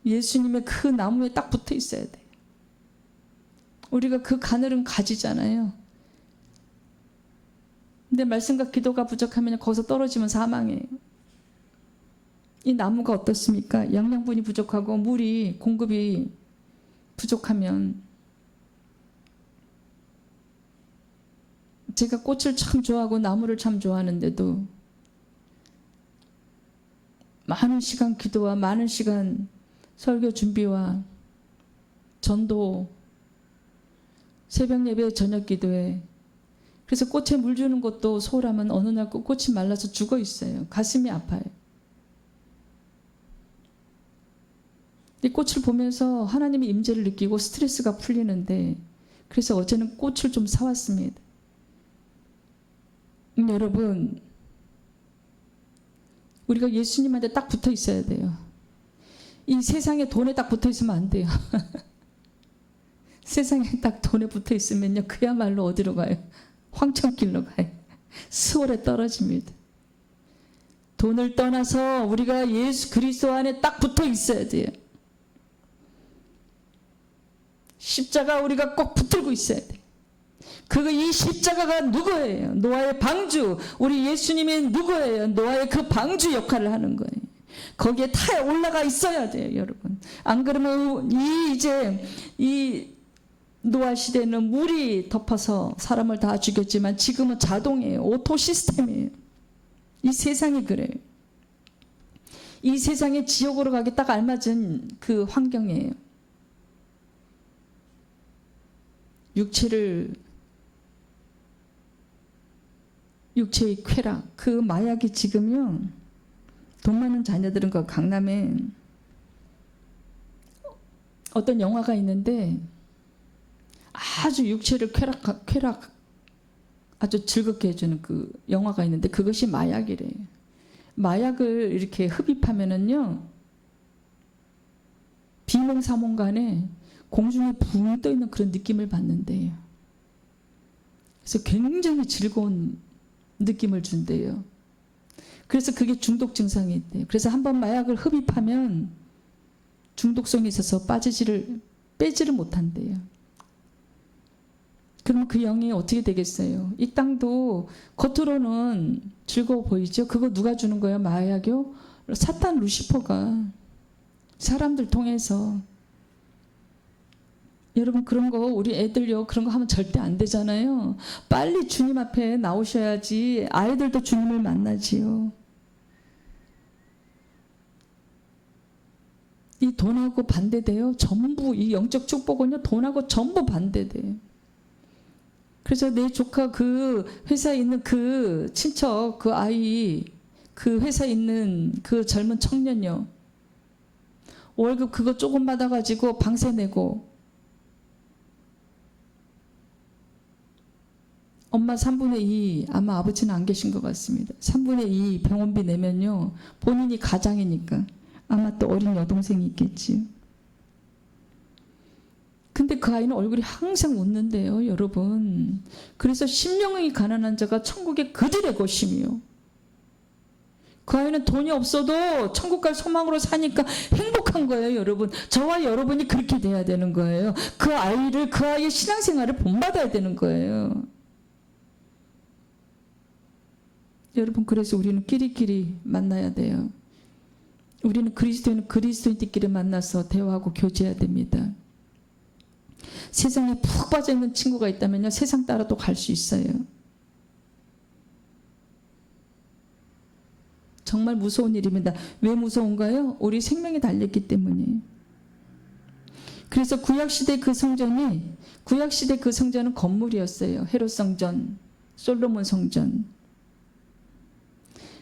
예수님의 그 나무에 딱 붙어 있어야 돼. 우리가 그 가늘은 가지잖아요. 근데 말씀과 기도가 부족하면 거기서 떨어지면 사망해요. 이 나무가 어떻습니까? 영양분이 부족하고 물이 공급이 부족하면, 제가 꽃을 참 좋아하고 나무를 참 좋아하는데도 많은 시간 기도와 많은 시간 설교 준비와 전도, 새벽 예배, 저녁 기도에 그래서 꽃에 물 주는 것도 소홀하면 어느 날 꽃이 말라서 죽어 있어요. 가슴이 아파요. 이 꽃을 보면서 하나님의 임재를 느끼고 스트레스가 풀리는데, 그래서 어제는 꽃을 좀 사왔습니다. 여러분, 우리가 예수님한테 딱 붙어 있어야 돼요. 이 세상에 돈에 딱 붙어 있으면 안 돼요. 세상에 딱 돈에 붙어 있으면요, 그야말로 어디로 가요? 황천길로 가요. 수월에 떨어집니다. 돈을 떠나서 우리가 예수 그리스도 안에 딱 붙어 있어야 돼요. 십자가 우리가 꼭 붙들고 있어야 돼요. 이 십자가가 누구예요? 노아의 방주. 우리 예수님이 누구예요? 노아의 그 방주 역할을 하는 거예요. 거기에 타 올라가 있어야 돼요, 여러분. 안 그러면 이 노아 시대는 물이 덮어서 사람을 다 죽였지만 지금은 자동이에요. 오토 시스템이에요. 이 세상이 그래요. 이 세상에 지옥으로 가기 딱 알맞은 그 환경이에요. 육체의 쾌락, 그 마약이 지금요, 돈 많은 자녀들은 그 강남에 어떤 영화가 있는데 아주 육체를 쾌락 아주 즐겁게 해주는 그 영화가 있는데 그것이 마약이래요. 마약을 이렇게 흡입하면은요, 비몽사몽간에 공중에 붕 떠 있는 그런 느낌을 받는데요. 그래서 굉장히 즐거운 느낌을 준대요. 그래서 그게 중독 증상이 있대요. 그래서 한번 마약을 흡입하면 중독성이 있어서 빼지를 못한대요. 그럼 그 영이 어떻게 되겠어요? 이 땅도 겉으로는 즐거워 보이죠? 그거 누가 주는 거예요? 마약이요? 사탄 루시퍼가 사람들 통해서. 여러분, 그런 거 우리 애들요, 그런 거 하면 절대 안 되잖아요. 빨리 주님 앞에 나오셔야지 아이들도 주님을 만나지요. 이 돈하고 반대돼요. 전부 이 영적 축복은요, 돈하고 전부 반대돼요. 그래서 내 조카 그 회사에 있는 그 친척 그 아이, 그 회사에 있는 그 젊은 청년요, 월급 그거 조금 받아가지고 방세 내고 엄마 3분의 2, 아마 아버지는 안 계신 것 같습니다. 3분의 2 병원비 내면요, 본인이 가장이니까 아마 또 어린 여동생이 있겠지요. 근데 그 아이는 얼굴이 항상 웃는데요, 여러분. 그래서 심령이 가난한 자가 천국의 그들의 것이며, 그 아이는 돈이 없어도 천국 갈 소망으로 사니까 행복한 거예요, 여러분. 저와 여러분이 그렇게 돼야 되는 거예요. 그 아이의 신앙생활을 본받아야 되는 거예요. 여러분, 그래서 우리는 끼리끼리 만나야 돼요. 우리는 그리스도인들끼리 만나서 대화하고 교제해야 됩니다. 세상에 푹 빠져있는 친구가 있다면요, 세상 따라도 갈 수 있어요. 정말 무서운 일입니다. 왜 무서운가요? 우리 생명이 달렸기 때문이에요. 그래서 구약시대 그 성전은 건물이었어요. 헤롯 성전, 솔로몬 성전.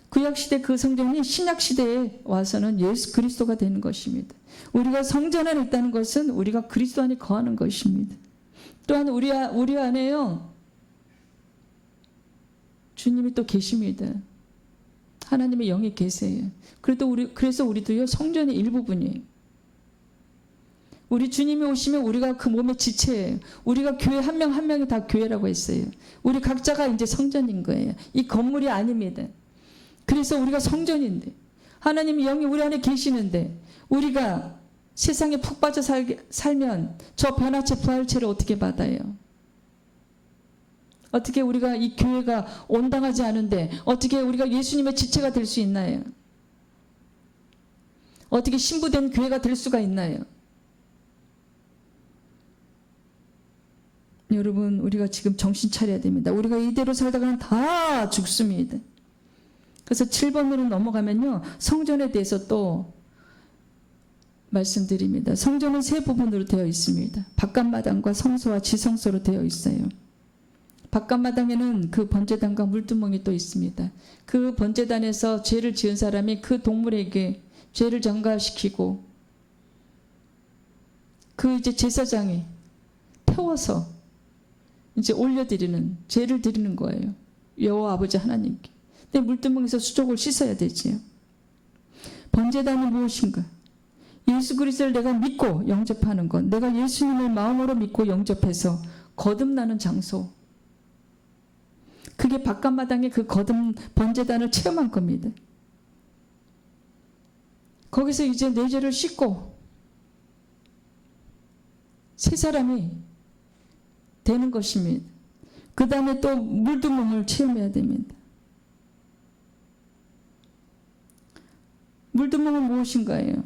구약시대 그 성전이 신약시대에 와서는 예수 그리스도가 되는 것입니다. 우리가 성전 안에 있다는 것은 우리가 그리스도 안에 거하는 것입니다. 또한 우리 안에요, 주님이 또 계십니다. 하나님의 영이 계세요. 그래서 우리도요, 성전의 일부분이에요. 우리 주님이 오시면 우리가 그 몸의 지체예요. 우리가 교회 한 명 한 명이 다 교회라고 했어요. 우리 각자가 이제 성전인 거예요. 이 건물이 아닙니다. 그래서 우리가 성전인데, 하나님의 영이 우리 안에 계시는데, 우리가 세상에 푹 빠져 살면 저 변화체 부활체를 어떻게 받아요? 어떻게 우리가 이 교회가 온당하지 않은데 어떻게 우리가 예수님의 지체가 될 수 있나요? 어떻게 신부된 교회가 될 수가 있나요? 여러분, 우리가 지금 정신 차려야 됩니다. 우리가 이대로 살다가는 다 죽습니다. 그래서 7번으로 넘어가면요, 성전에 대해서 또 말씀드립니다. 성전은 세 부분으로 되어 있습니다. 바깥마당과 성소와 지성소로 되어 있어요. 바깥마당에는 그 번제단과 물두멍이 또 있습니다. 그 번제단에서 죄를 지은 사람이 그 동물에게 죄를 전가시키고 그 이제 제사장이 태워서 이제 올려드리는, 죄를 드리는 거예요. 여호와 아버지 하나님께. 근데 물두멍에서 수족을 씻어야 되지요. 번제단은 무엇인가? 예수 그리스도를 내가 믿고 영접하는 것, 내가 예수님을 마음으로 믿고 영접해서 거듭나는 장소. 그게 바깥마당에 그 거듭 번제단을 체험한 겁니다. 거기서 이제 내 죄를 씻고 새 사람이 되는 것입니다. 그 다음에 또 물두멍을 체험해야 됩니다. 물두멍은 무엇인가요?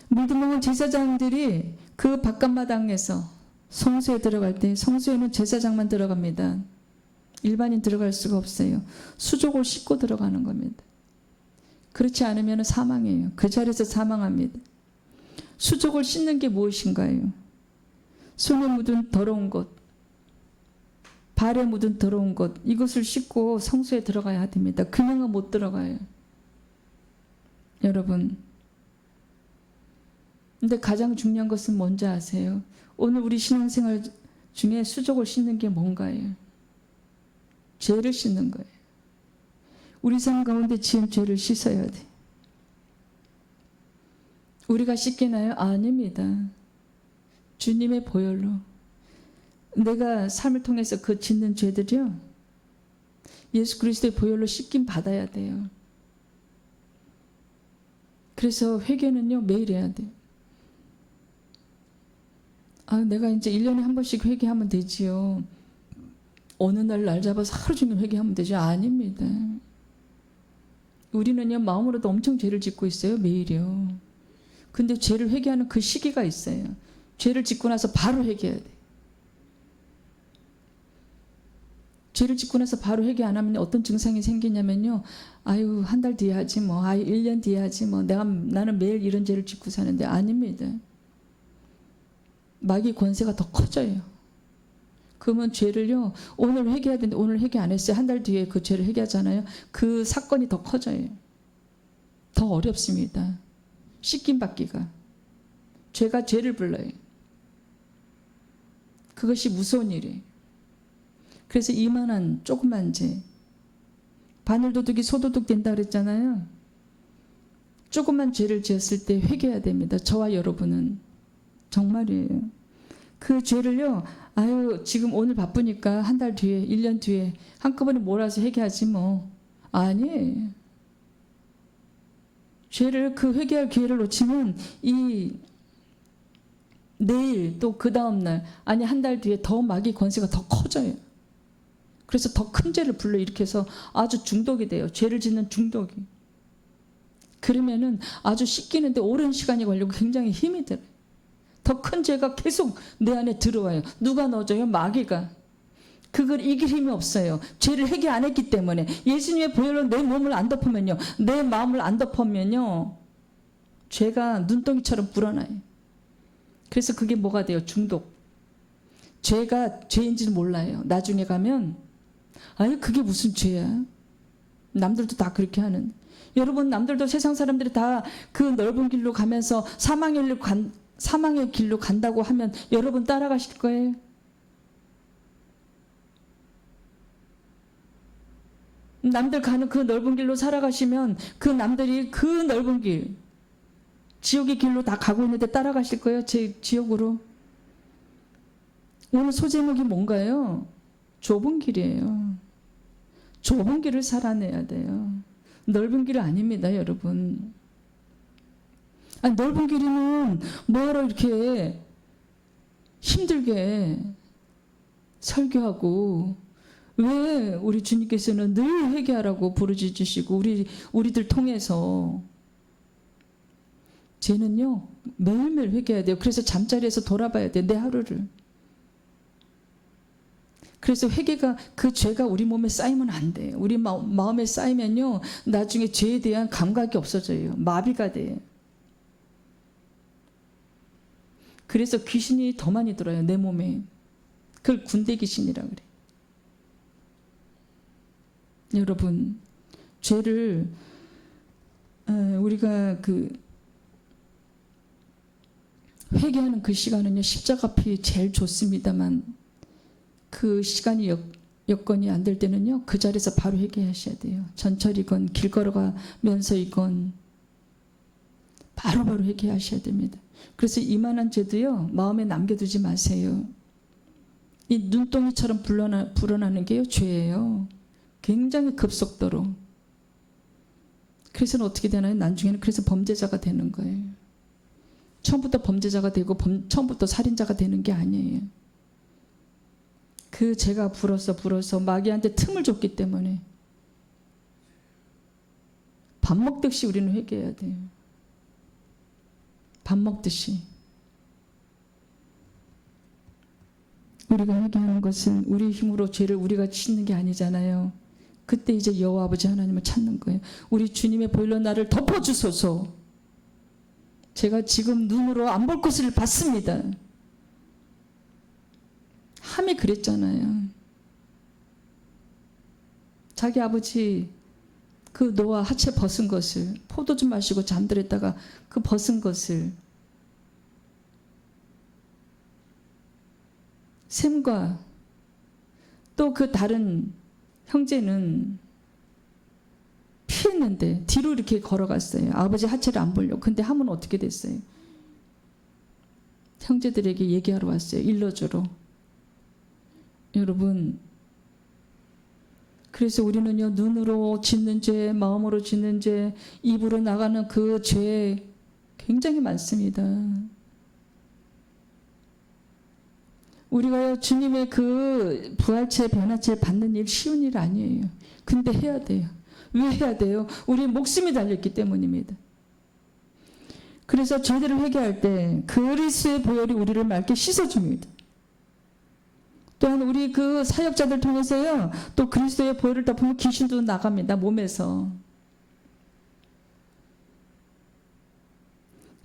물두멍은 제사장들이 그 바깥마당에서 성소에 들어갈 때, 성소에는 제사장만 들어갑니다. 일반인 들어갈 수가 없어요. 수족을 씻고 들어가는 겁니다. 그렇지 않으면 사망이에요. 그 자리에서 사망합니다. 수족을 씻는 게 무엇인가요? 손에 묻은 더러운 것, 발에 묻은 더러운 것, 이것을 씻고 성소에 들어가야 됩니다. 그냥은 못 들어가요. 여러분, 근데 가장 중요한 것은 뭔지 아세요? 오늘 우리 신앙생활 중에 수족을 씻는 게 뭔가요? 죄를 씻는 거예요. 우리 삶 가운데 지은 죄를 씻어야 돼. 우리가 씻기나요? 아닙니다. 주님의 보혈로. 내가 삶을 통해서 그 짓는 죄들이요, 예수 그리스도의 보혈로 씻김 받아야 돼요. 그래서 회개는요, 매일 해야 돼요. 내가 이제 1년에 한 번씩 회개하면 되지요. 어느 날 잡아서 하루 종일 회개하면 되죠. 아닙니다. 우리는요, 마음으로도 엄청 죄를 짓고 있어요. 매일이요. 근데 죄를 회개하는 그 시기가 있어요. 죄를 짓고 나서 바로 회개해야 돼. 죄를 짓고 나서 바로 회개 안 하면 어떤 증상이 생기냐면요, 아유, 한 달 뒤에 하지 뭐, 아유, 1년 뒤에 하지 뭐, 나는 매일 이런 죄를 짓고 사는데. 아닙니다. 마귀 권세가 더 커져요. 그러면 죄를요, 오늘 회개해야 되는데 오늘 회개 안 했어요. 한 달 뒤에 그 죄를 회개하잖아요. 그 사건이 더 커져요. 더 어렵습니다. 씻김 받기가. 죄가 죄를 불러요. 그것이 무서운 일이에요. 그래서 이만한 조그만 죄, 바늘도둑이 소도둑 된다 그랬잖아요. 조그만 죄를 지었을 때 회개해야 됩니다. 저와 여러분은. 정말이에요. 그 죄를요, 아유, 지금 오늘 바쁘니까 한 달 뒤에, 1년 뒤에 한꺼번에 몰아서 회개하지 뭐. 아니에요. 죄를, 그 회개할 기회를 놓치면 내일 또 그 다음날, 아니 한 달 뒤에 더 마귀 권세가 더 커져요. 그래서 더 큰 죄를 불러일으켜서 아주 중독이 돼요. 죄를 짓는 중독이. 그러면은 아주 씻기는데 오랜 시간이 걸리고 굉장히 힘이 들어요. 더 큰 죄가 계속 내 안에 들어와요. 누가 넣어줘요? 마귀가. 그걸 이길 힘이 없어요. 죄를 회개 안 했기 때문에. 예수님의 보혈로 내 몸을 안 덮으면요, 내 마음을 안 덮으면요, 죄가 눈덩이처럼 불어나요. 그래서 그게 뭐가 돼요? 중독. 죄가 죄인지는 몰라요. 나중에 가면 아유, 그게 무슨 죄야? 남들도 다 그렇게 하는. 여러분, 남들도 세상 사람들이 다 그 넓은 길로 가면서 사망의 길로 간다고 하면 여러분 따라가실 거예요? 남들 가는 그 넓은 길로 살아가시면 그 남들이 그 넓은 길, 지옥의 길로 다 가고 있는데 따라가실 거예요? 제 지옥으로? 오늘 소제목이 뭔가요? 좁은 길이에요. 좁은 길을 살아내야 돼요. 넓은 길은 아닙니다, 여러분. 아니, 넓은 길이면 뭐하러 이렇게 힘들게 설교하고, 왜 우리 주님께서는 늘 회개하라고 부르짖으시고 우리들 통해서. 죄는요, 매일매일 회개해야 돼요. 그래서 잠자리에서 돌아봐야 돼요, 내 하루를. 그래서 회개가, 그 죄가 우리 몸에 쌓이면 안 돼요. 우리 마음에 쌓이면요, 나중에 죄에 대한 감각이 없어져요. 마비가 돼요. 그래서 귀신이 더 많이 들어요, 내 몸에. 그걸 군대 귀신이라고 그래. 여러분, 죄를 우리가 회개하는 그 시간은요, 십자가 앞이 제일 좋습니다만 그 시간이 여건이 안 될 때는요, 그 자리에서 바로 회개하셔야 돼요. 전철이건 길 걸어가면서이건 바로바로 회개하셔야 됩니다. 그래서 이만한 죄도요, 마음에 남겨두지 마세요. 이 눈덩이처럼 불어나는 게요, 죄예요. 굉장히 급속도로. 그래서는 어떻게 되나요? 나중에는 그래서 범죄자가 되는 거예요. 처음부터 범죄자가 되고 처음부터 살인자가 되는 게 아니에요. 그 죄가 불어서 마귀한테 틈을 줬기 때문에 밥 먹듯이 우리는 회개해야 돼요. 밥 먹듯이. 우리가 회개하는 것은 우리 힘으로 죄를 우리가 짓는 게 아니잖아요. 그때 이제 여호와 아버지 하나님을 찾는 거예요. 우리 주님의 보혈로 나를 덮어주소서. 제가 지금 눈으로 안 볼 것을 봤습니다. 함이 그랬잖아요. 자기 아버지 그 노아 하체 벗은 것을, 포도 좀 마시고 잠들었다가 그 벗은 것을 셈과 또 그 다른 형제는 피했는데 뒤로 이렇게 걸어갔어요. 아버지 하체를 안 보려고. 근데 함은 어떻게 됐어요? 형제들에게 얘기하러 왔어요. 일러주러. 여러분, 그래서 우리는요, 눈으로 짓는 죄, 마음으로 짓는 죄, 입으로 나가는 그 죄 굉장히 많습니다. 우리가요, 주님의 그 부활체, 변화체 받는 일 쉬운 일 아니에요. 근데 해야 돼요. 왜 해야 돼요? 우리 목숨이 달렸기 때문입니다. 그래서 죄들을 회개할 때 그리스도의 보혈이 우리를 맑게 씻어줍니다. 또한 우리 그 사역자들 통해서요, 또 그리스도의 보혈을 덮으면 귀신도 나갑니다. 몸에서.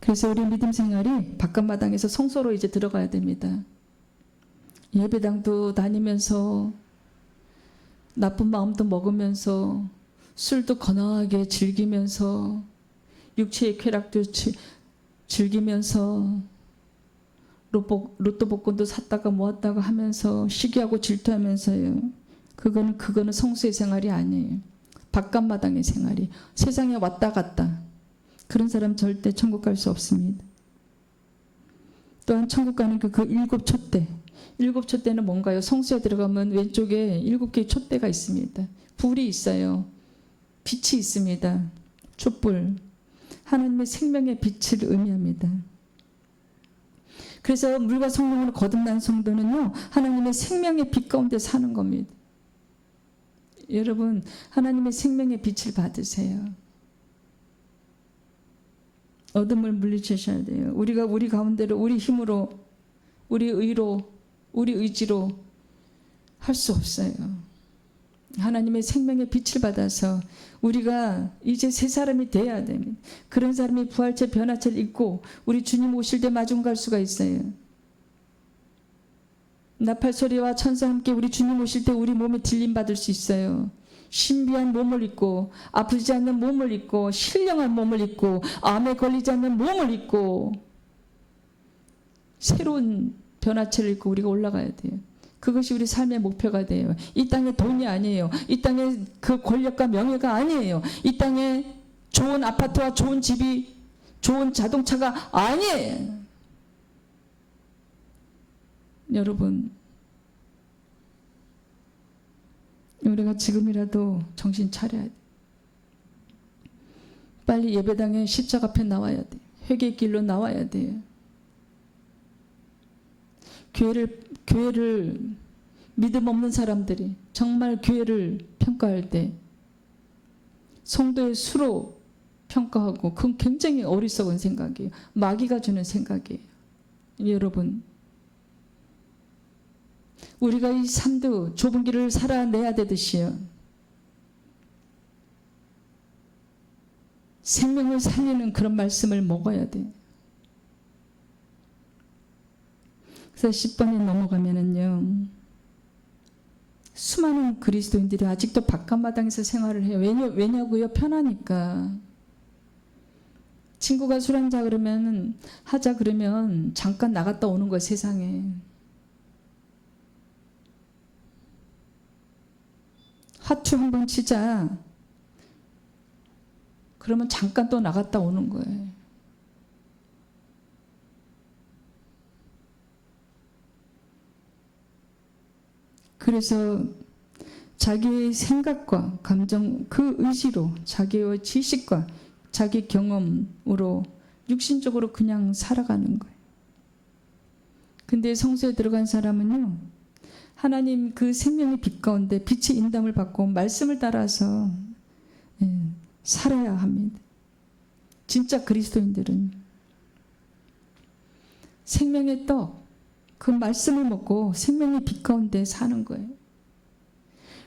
그래서 우리 믿음 생활이 바깥마당에서 성소로 이제 들어가야 됩니다. 예배당도 다니면서 나쁜 마음도 먹으면서 술도 거나하게 즐기면서 육체의 쾌락도 즐기면서 로또 복권도 샀다가 모았다가 하면서 시기하고 질투하면서요. 그거는 성수의 생활이 아니에요. 바깥마당의 생활이. 세상에 왔다 갔다. 그런 사람 절대 천국 갈 수 없습니다. 또한 천국 가는 그 일곱 촛대. 일곱 촛대는 뭔가요? 성수에 들어가면 왼쪽에 7개의 촛대가 있습니다. 불이 있어요. 빛이 있습니다. 촛불. 하나님의 생명의 빛을 의미합니다. 그래서 물과 성령으로 거듭난 성도는요, 하나님의 생명의 빛 가운데 사는 겁니다. 여러분, 하나님의 생명의 빛을 받으세요. 어둠을 물리치셔야 돼요. 우리가 우리 가운데로, 우리 힘으로, 우리 의로, 우리 의지로 할 수 없어요. 하나님의 생명의 빛을 받아서 우리가 이제 새 사람이 돼야 됩니다. 그런 사람이 부활체 변화체를 입고 우리 주님 오실 때 마중 갈 수가 있어요. 나팔 소리와 천사 함께 우리 주님 오실 때 우리 몸에 들림 받을 수 있어요. 신비한 몸을 입고, 아프지 않는 몸을 입고, 신령한 몸을 입고, 암에 걸리지 않는 몸을 입고, 새로운 변화체를 입고 우리가 올라가야 돼요. 그것이 우리 삶의 목표가 돼요. 이 땅의 돈이 아니에요. 이 땅의 그 권력과 명예가 아니에요. 이 땅에 좋은 아파트와 좋은 집이, 좋은 자동차가 아니에요. 여러분, 우리가 지금이라도 정신 차려야 돼. 빨리 예배당에 십자가 앞에 나와야 돼. 회개의 길로 나와야 돼요. 교회를 믿음 없는 사람들이 정말 교회를 평가할 때 성도의 수로 평가하고, 그건 굉장히 어리석은 생각이에요. 마귀가 주는 생각이에요. 여러분, 우리가 이 삶도 좁은 길을 살아내야 되듯이요, 생명을 살리는 그런 말씀을 먹어야 돼요. 그래서 10번에 넘어가면은요, 수많은 그리스도인들이 아직도 바깥마당에서 생활을 해요. 왜냐고요? 편하니까. 친구가 술 한잔 그러면 하자 그러면 잠깐 나갔다 오는 거예요, 세상에. 하투 한번 치자. 그러면 잠깐 또 나갔다 오는 거예요. 그래서 자기의 생각과 감정, 그 의지로 자기의 지식과 자기 경험으로 육신적으로 그냥 살아가는 거예요. 근데 성소에 들어간 사람은요, 하나님 그 생명의 빛 가운데 빛의 인담을 받고 말씀을 따라서 살아야 합니다. 진짜 그리스도인들은 생명의 떡, 그 말씀을 먹고 생명의 빛 가운데 사는 거예요.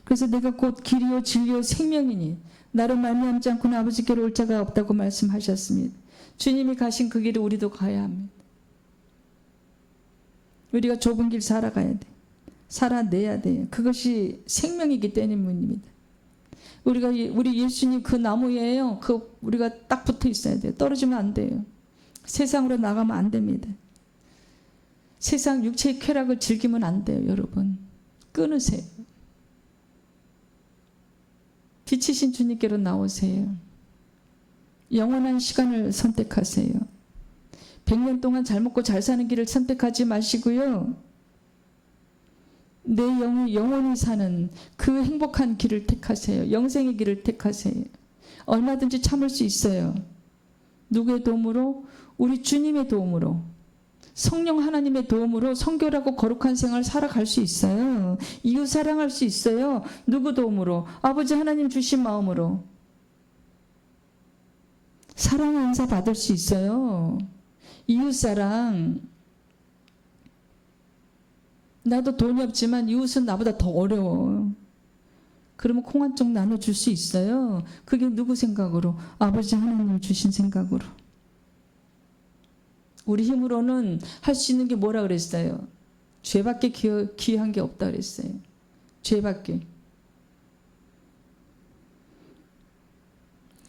그래서 내가 곧 길이요 진리요 생명이니 나로 말미암지 않고는 아버지께로 올 자가 없다고 말씀하셨습니다. 주님이 가신 그 길을 우리도 가야 합니다. 우리가 좁은 길 살아가야 돼. 살아내야 돼요. 그것이 생명이기 때문입니다. 우리 예수님 그 나무예요. 우리가 딱 붙어 있어야 돼요. 떨어지면 안 돼요. 세상으로 나가면 안 됩니다. 세상 육체의 쾌락을 즐기면 안 돼요, 여러분. 끊으세요. 빛이신 주님께로 나오세요. 영원한 시간을 선택하세요. 100년 동안 잘 먹고 잘 사는 길을 선택하지 마시고요. 내 영이 영원히 사는 그 행복한 길을 택하세요. 영생의 길을 택하세요. 얼마든지 참을 수 있어요. 누구의 도움으로? 우리 주님의 도움으로. 성령 하나님의 도움으로 성결하고 거룩한 생활을 살아갈 수 있어요. 이웃 사랑할 수 있어요. 누구 도움으로? 아버지 하나님 주신 마음으로. 사랑 은사 받을 수 있어요. 이웃 사랑. 나도 돈이 없지만 이웃은 나보다 더 어려워. 그러면 콩 한 쪽 나눠줄 수 있어요. 그게 누구 생각으로? 아버지 하나님 주신 생각으로. 우리 힘으로는 할 수 있는 게 뭐라 그랬어요? 죄밖에 기여한 게 없다 그랬어요. 죄밖에.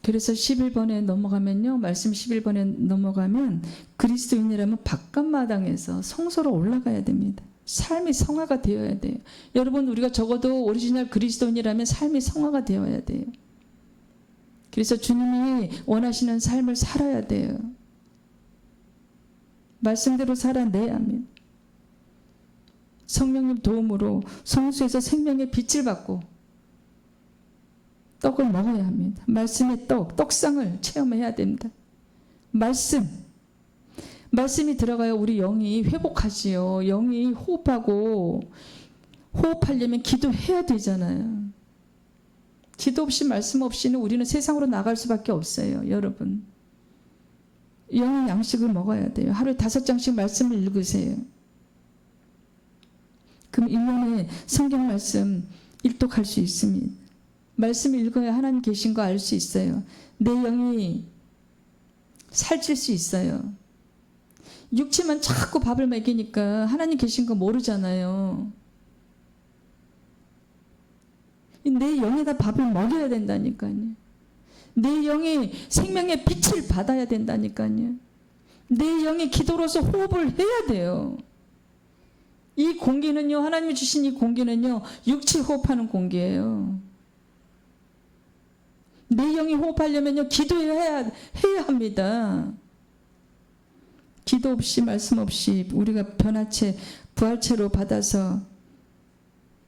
그래서 11번에 넘어가면요. 말씀 11번에 넘어가면 그리스도인이라면 바깥마당에서 성소로 올라가야 됩니다. 삶이 성화가 되어야 돼요. 여러분 우리가 적어도 오리지널 그리스도인이라면 삶이 성화가 되어야 돼요. 그래서 주님이 원하시는 삶을 살아야 돼요. 말씀대로 살아내야 합니다. 성령님 도움으로 성수에서 생명의 빛을 받고 떡을 먹어야 합니다. 말씀의 떡상을 체험해야 됩니다. 말씀이 들어가야 우리 영이 회복하지요. 영이 호흡하려면 기도해야 되잖아요. 기도 없이 말씀 없이는 우리는 세상으로 나갈 수밖에 없어요. 여러분. 영의 양식을 먹어야 돼요. 하루에 5장씩 말씀을 읽으세요. 그럼 1년에 성경 말씀 일독할 수 있습니다. 말씀을 읽어야 하나님 계신 거 알 수 있어요. 내 영이 살찔 수 있어요. 육체만 자꾸 밥을 먹이니까 하나님 계신 거 모르잖아요. 내 영에다 밥을 먹여야 된다니까요. 내 영이 생명의 빛을 받아야 된다니까요. 내 영이 기도로서 호흡을 해야 돼요. 이 공기는요, 하나님이 주신 이 공기는요, 육체 호흡하는 공기예요. 내 영이 호흡하려면요, 기도해야 합니다. 기도 없이 말씀 없이 우리가 변화체, 부활체로 받아서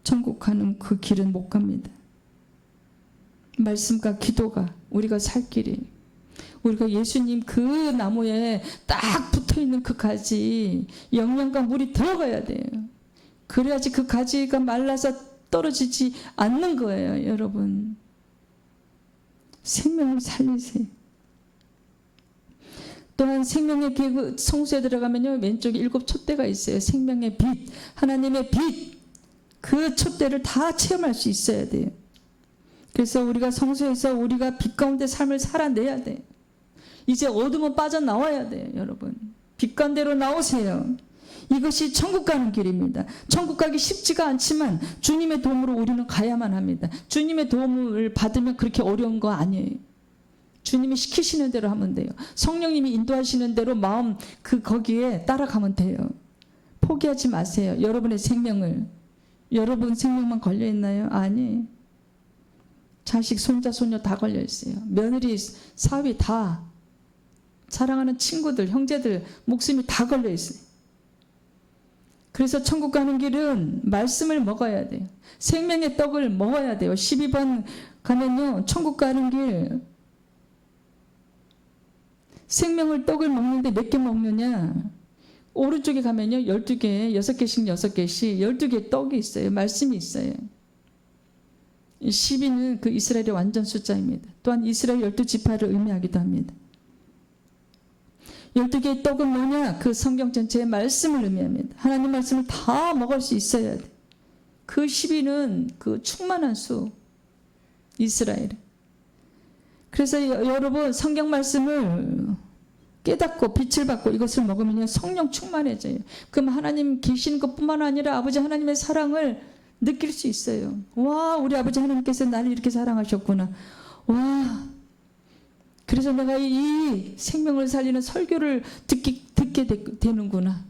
천국 가는 그 길은 못 갑니다. 말씀과 기도가 우리가 살 길이. 우리가 예수님 그 나무에 딱 붙어있는 그 가지, 영양과 물이 들어가야 돼요. 그래야지 그 가지가 말라서 떨어지지 않는 거예요, 여러분. 생명을 살리세요. 또한 생명의 그 성소에 들어가면요, 왼쪽에 7 촛대가 있어요. 생명의 빛, 하나님의 빛, 그 촛대를 다 체험할 수 있어야 돼요. 그래서 우리가 성소에서 우리가 빛 가운데 삶을 살아내야 돼요. 이제 어둠은 빠져나와야 돼요, 여러분. 빛 가운데로 나오세요. 이것이 천국 가는 길입니다. 천국 가기 쉽지가 않지만 주님의 도움으로 우리는 가야만 합니다. 주님의 도움을 받으면 그렇게 어려운 거 아니에요. 주님이 시키시는 대로 하면 돼요. 성령님이 인도하시는 대로 마음 거기에 따라가면 돼요. 포기하지 마세요. 여러분의 생명을. 여러분 생명만 걸려있나요? 아니. 자식, 손자, 손녀 다 걸려있어요. 며느리, 사위 다. 사랑하는 친구들, 형제들 목숨이 다 걸려있어요. 그래서 천국 가는 길은 말씀을 먹어야 돼요. 생명의 떡을 먹어야 돼요. 12번 가면요. 천국 가는 길. 생명을 떡을 먹는데 몇 개 먹느냐. 오른쪽에 가면요. 12개, 6개씩 6개씩 12개의 떡이 있어요. 말씀이 있어요. 12는 그 이스라엘의 완전 숫자입니다. 또한 이스라엘 12지파를 의미하기도 합니다. 12개의 떡은 뭐냐? 그 성경 전체의 말씀을 의미합니다. 하나님 말씀을 다 먹을 수 있어야 돼. 그 12는 그 충만한 수, 이스라엘. 그래서 여러분 성경 말씀을 깨닫고 빛을 받고 이것을 먹으면 성령 충만해져요. 그럼 하나님 계신 것뿐만 아니라 아버지 하나님의 사랑을 느낄 수 있어요. 와, 우리 아버지 하나님께서 나를 이렇게 사랑하셨구나. 와, 그래서 내가 이 생명을 살리는 설교를 듣게 되는구나.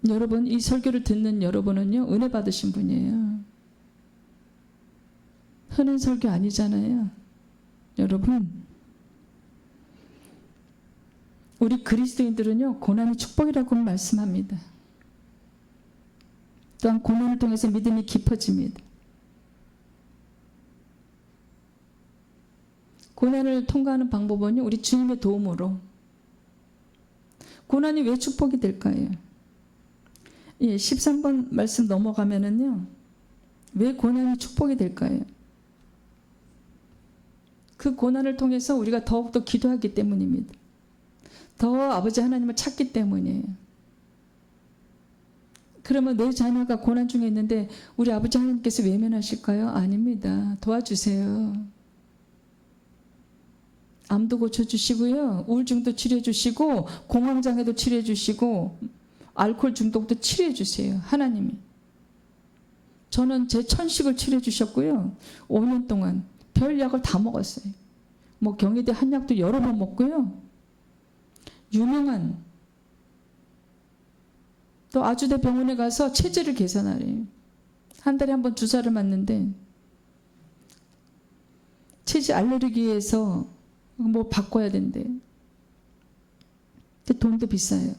여러분, 이 설교를 듣는 여러분은요, 은혜 받으신 분이에요. 흔한 설교 아니잖아요. 여러분, 우리 그리스도인들은요, 고난이 축복이라고 말씀합니다. 또한 고난을 통해서 믿음이 깊어집니다. 고난을 통과하는 방법은요, 우리 주님의 도움으로. 고난이 왜 축복이 될까요? 예, 13번 말씀 넘어가면은요, 왜 고난이 축복이 될까요? 그 고난을 통해서 우리가 더욱더 기도하기 때문입니다. 더 아버지 하나님을 찾기 때문이에요. 그러면 내 자녀가 고난 중에 있는데 우리 아버지 하나님께서 외면하실까요? 아닙니다. 도와주세요. 암도 고쳐주시고요. 우울증도 치료해주시고 공황장애도 치료해주시고 알코올 중독도 치료해주세요. 하나님이. 저는 제 천식을 치료해주셨고요. 5년 동안 별 약을 다 먹었어요. 뭐 경희대 한약도 여러 번 먹고요. 유명한 또 아주대 병원에 가서 체질을 개선하래요. 한 달에 한 번 주사를 맞는데 체질 알레르기에서 뭐 바꿔야 된대. 근데 돈도 비싸요.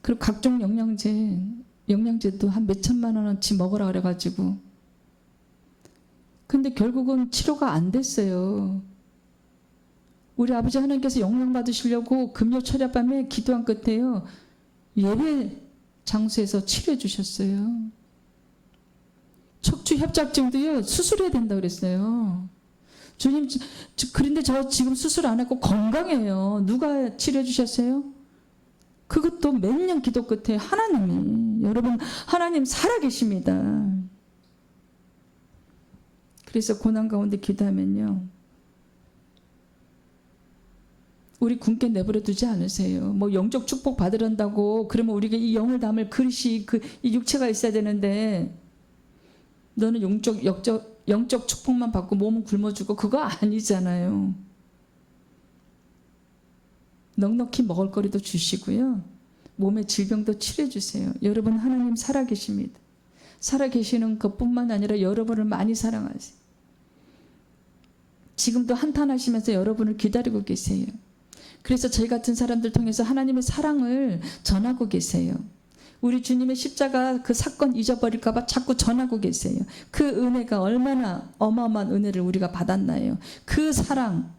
그리고 각종 영양제도 한 몇천만 원어치 먹으라 그래가지고. 근데 결국은 치료가 안 됐어요. 우리 아버지 하나님께서 영광 받으시려고 금요 철야밤에 기도한 끝에요. 예배 장소에서 치료해 주셨어요. 척추 협착증도요. 수술해야 된다고 그랬어요. 주님, 그런데 저 지금 수술 안 했고 건강해요. 누가 치료해 주셨어요? 그것도 몇 년 기도 끝에 하나님이. 여러분, 하나님 살아계십니다. 그래서 고난 가운데 기도하면요. 우리 굶게 내버려 두지 않으세요. 뭐 영적 축복 받으란다고 그러면 우리가 이 영을 담을 그릇이 이 육체가 있어야 되는데 너는 영적 축복만 받고 몸은 굶어주고 그거 아니잖아요. 넉넉히 먹을 거리도 주시고요. 몸의 질병도 치료해 주세요. 여러분 하나님 살아계십니다. 살아계시는 것뿐만 아니라 여러분을 많이 사랑하세요. 지금도 한탄하시면서 여러분을 기다리고 계세요. 그래서 저희 같은 사람들 통해서 하나님의 사랑을 전하고 계세요. 우리 주님의 십자가 그 사건 잊어버릴까 봐 자꾸 전하고 계세요. 그 은혜가 얼마나 어마어마한 은혜를 우리가 받았나요? 그 사랑.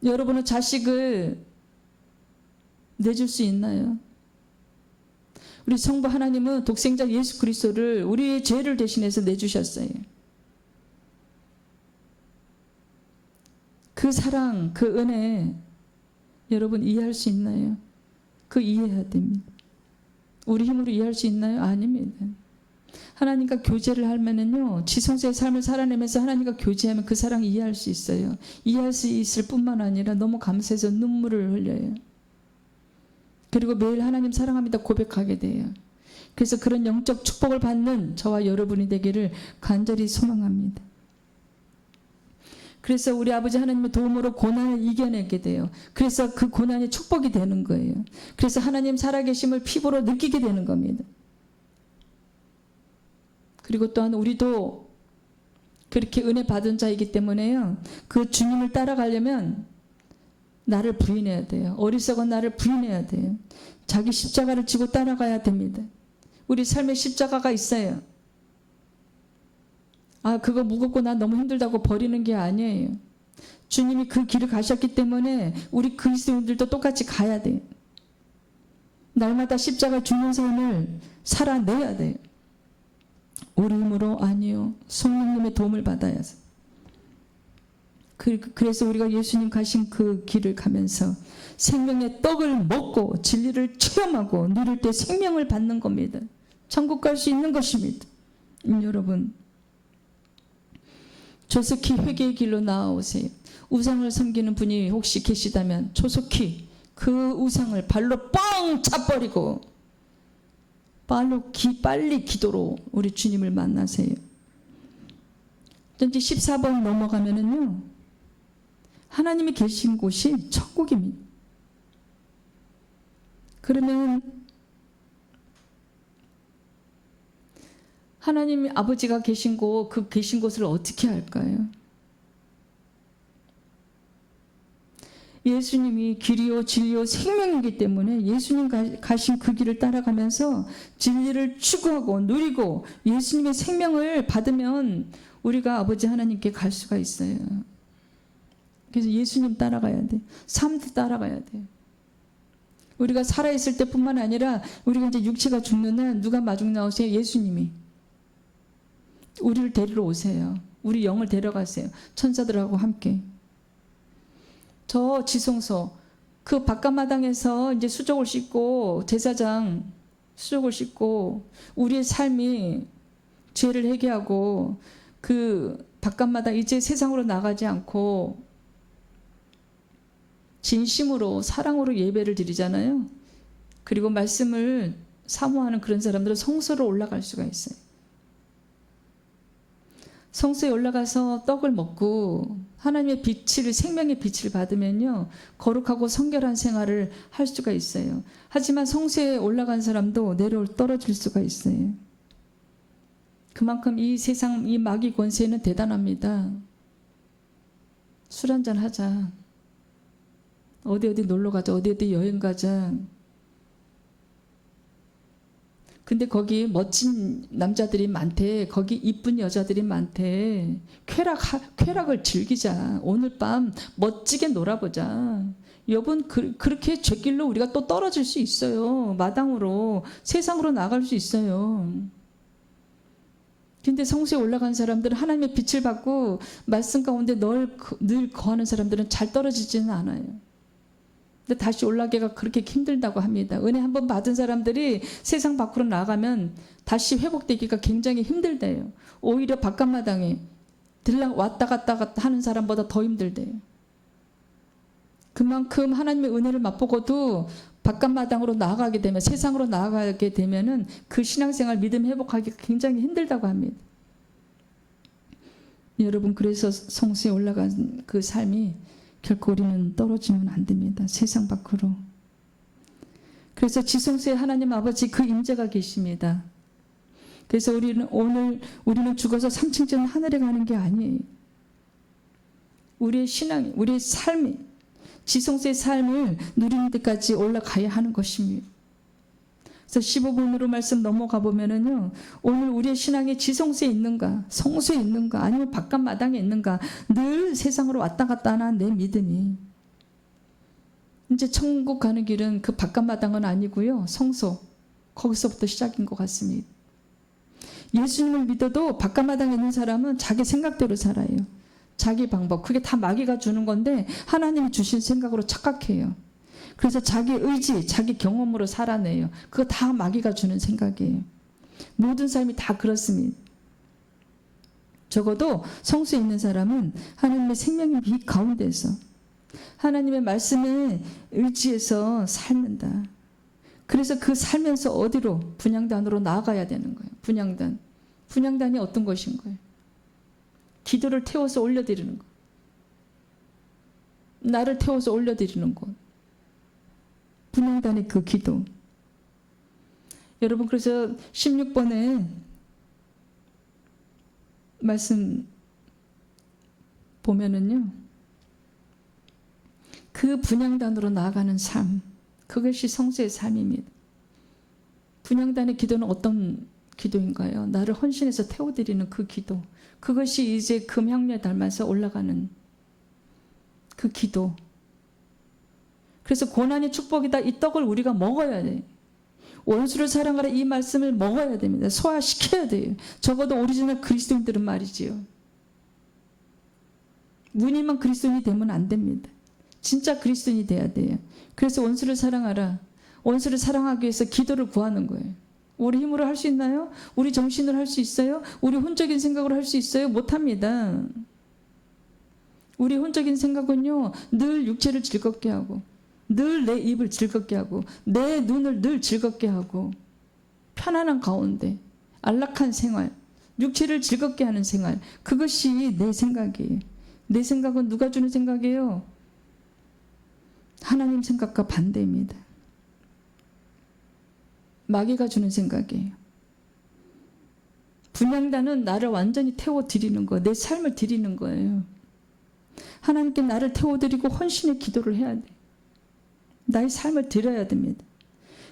여러분은 자식을 내줄 수 있나요? 우리 성부 하나님은 독생자 예수 그리스도를 우리의 죄를 대신해서 내주셨어요. 그 사랑, 그 은혜 여러분 이해할 수 있나요? 그 이해해야 됩니다. 우리 힘으로 이해할 수 있나요? 아닙니다. 하나님과 교제를 하면은요, 지성소의 삶을 살아내면서 하나님과 교제하면 그 사랑을 이해할 수 있어요. 이해할 수 있을 뿐만 아니라 너무 감사해서 눈물을 흘려요. 그리고 매일 하나님 사랑합니다 고백하게 돼요. 그래서 그런 영적 축복을 받는 저와 여러분이 되기를 간절히 소망합니다. 그래서 우리 아버지 하나님의 도움으로 고난을 이겨내게 돼요. 그래서 그 고난이 축복이 되는 거예요. 그래서 하나님 살아계심을 피부로 느끼게 되는 겁니다. 그리고 또한 우리도 그렇게 은혜 받은 자이기 때문에요. 그 주님을 따라가려면 나를 부인해야 돼요. 어리석은 나를 부인해야 돼요. 자기 십자가를 지고 따라가야 됩니다. 우리 삶에 십자가가 있어요. 그거 무겁고 나 너무 힘들다고 버리는 게 아니에요. 주님이 그 길을 가셨기 때문에 우리 그리스도인들도 똑같이 가야 돼요. 날마다 십자가 죽는 삶을 살아내야 돼요. 우리 힘으로 아니요. 성령님의 도움을 받아야죠. 그래서 우리가 예수님 가신 그 길을 가면서 생명의 떡을 먹고 진리를 체험하고 누릴 때 생명을 받는 겁니다. 천국 갈 수 있는 것입니다. 여러분, 조속히 회개의 길로 나아오세요. 우상을 섬기는 분이 혹시 계시다면 조속히 그 우상을 발로 뻥 차버리고 빨리 기도로 우리 주님을 만나세요. 이제 14번 넘어가면은요, 하나님이 계신 곳이 천국입니다. 그러면 하나님 아버지가 계신 곳, 그 계신 곳을 어떻게 할까요? 예수님이 길이요 진리요 생명이기 때문에 예수님 가신 그 길을 따라가면서 진리를 추구하고 누리고 예수님의 생명을 받으면 우리가 아버지 하나님께 갈 수가 있어요. 그래서 예수님 따라가야 돼. 삶도 따라가야 돼. 우리가 살아있을 때뿐만 아니라 우리가 이제 육체가 죽는 날 누가 마중 나오세요? 예수님이. 우리를 데리러 오세요. 우리 영을 데려가세요. 천사들하고 함께. 저 지성소 그 바깥마당에서 이제 수족을 씻고 제사장 수족을 씻고 우리의 삶이 죄를 회개하고 그 바깥마당 이제 세상으로 나가지 않고 진심으로 사랑으로 예배를 드리잖아요. 그리고 말씀을 사모하는 그런 사람들은 성소로 올라갈 수가 있어요. 성소에 올라가서 떡을 먹고 하나님의 빛을 생명의 빛을 받으면요 거룩하고 성결한 생활을 할 수가 있어요. 하지만 성소에 올라간 사람도 떨어질 수가 있어요. 그만큼 이 세상 이 마귀 권세는 대단합니다. 술 한잔 하자. 어디 놀러 가자. 어디 여행 가자. 근데 거기 멋진 남자들이 많대. 거기 이쁜 여자들이 많대. 쾌락을 즐기자. 오늘 밤 멋지게 놀아보자. 여러분 그렇게 죄길로 우리가 또 떨어질 수 있어요. 마당으로 세상으로 나갈 수 있어요. 근데 성소에 올라간 사람들은 하나님의 빛을 받고 말씀 가운데 늘 거하는 사람들은 잘 떨어지지는 않아요. 근데 다시 올라가기가 그렇게 힘들다고 합니다. 은혜 한번 받은 사람들이 세상 밖으로 나가면 다시 회복되기가 굉장히 힘들대요. 오히려 바깥마당에 왔다 갔다 하는 사람보다 더 힘들대요. 그만큼 하나님의 은혜를 맛보고도 바깥마당으로 나아가게 되면 세상으로 나아가게 되면은 그 신앙생활 믿음 회복하기가 굉장히 힘들다고 합니다. 여러분 그래서 성소에 올라간 그 삶이 결코 우리는 떨어지면 안 됩니다. 세상 밖으로. 그래서 지성소에 하나님 아버지 그 임재가 계십니다. 그래서 우리는 죽어서 3층전 하늘에 가는 게 아니에요. 우리의 신앙이, 우리의 삶이 지성소의 삶을 누리는 데까지 올라가야 하는 것입니다. 그래서 15분으로 말씀 넘어가 보면은요, 오늘 우리의 신앙이 지성소에 있는가, 성소에 있는가, 아니면 바깥 마당에 있는가, 늘 세상으로 왔다 갔다 하는 내 믿음이. 이제 천국 가는 길은 그 바깥 마당은 아니고요, 성소, 거기서부터 시작인 것 같습니다. 예수님을 믿어도 바깥 마당에 있는 사람은 자기 생각대로 살아요. 자기 방법, 그게 다 마귀가 주는 건데 하나님이 주신 생각으로 착각해요. 그래서 자기 의지, 자기 경험으로 살아내요. 그거 다 마귀가 주는 생각이에요. 모든 삶이 다 그렇습니다. 적어도 성수에 있는 사람은 하나님의 생명의 빛 가운데서 하나님의 말씀에 의지해서 삶는다. 그래서 그 살면서 어디로? 분향단으로 나아가야 되는 거예요. 분향단. 분향단이 어떤 것인 거예요? 기도를 태워서 올려드리는 것. 나를 태워서 올려드리는 것. 분향단의 그 기도. 여러분, 그래서 16번에 말씀 보면은요, 그 분향단으로 나아가는 삶, 그것이 성수의 삶입니다. 분향단의 기도는 어떤 기도인가요? 나를 헌신해서 태워드리는 그 기도, 그것이 이제 금향로에 닮아서 올라가는 그 기도. 그래서 고난이 축복이다, 이 떡을 우리가 먹어야 돼. 원수를 사랑하라, 이 말씀을 먹어야 됩니다. 소화시켜야 돼요. 적어도 오리지널 그리스도인들은 말이지요. 무늬만 그리스도인이 되면 안 됩니다. 진짜 그리스도인이 돼야 돼요. 그래서 원수를 사랑하라. 원수를 사랑하기 위해서 기도를 구하는 거예요. 우리 힘으로 할 수 있나요? 우리 정신으로 할 수 있어요? 우리 혼적인 생각으로 할 수 있어요? 못합니다. 우리 혼적인 생각은요, 늘 육체를 즐겁게 하고, 늘 내 입을 즐겁게 하고, 내 눈을 늘 즐겁게 하고, 편안한 가운데 안락한 생활, 육체를 즐겁게 하는 생활, 그것이 내 생각이에요. 내 생각은 누가 주는 생각이에요? 하나님 생각과 반대입니다. 마귀가 주는 생각이에요. 분향단은 나를 완전히 태워드리는 거, 내 삶을 드리는 거예요. 하나님께 나를 태워드리고 헌신의 기도를 해야 돼. 나의 삶을 드려야 됩니다.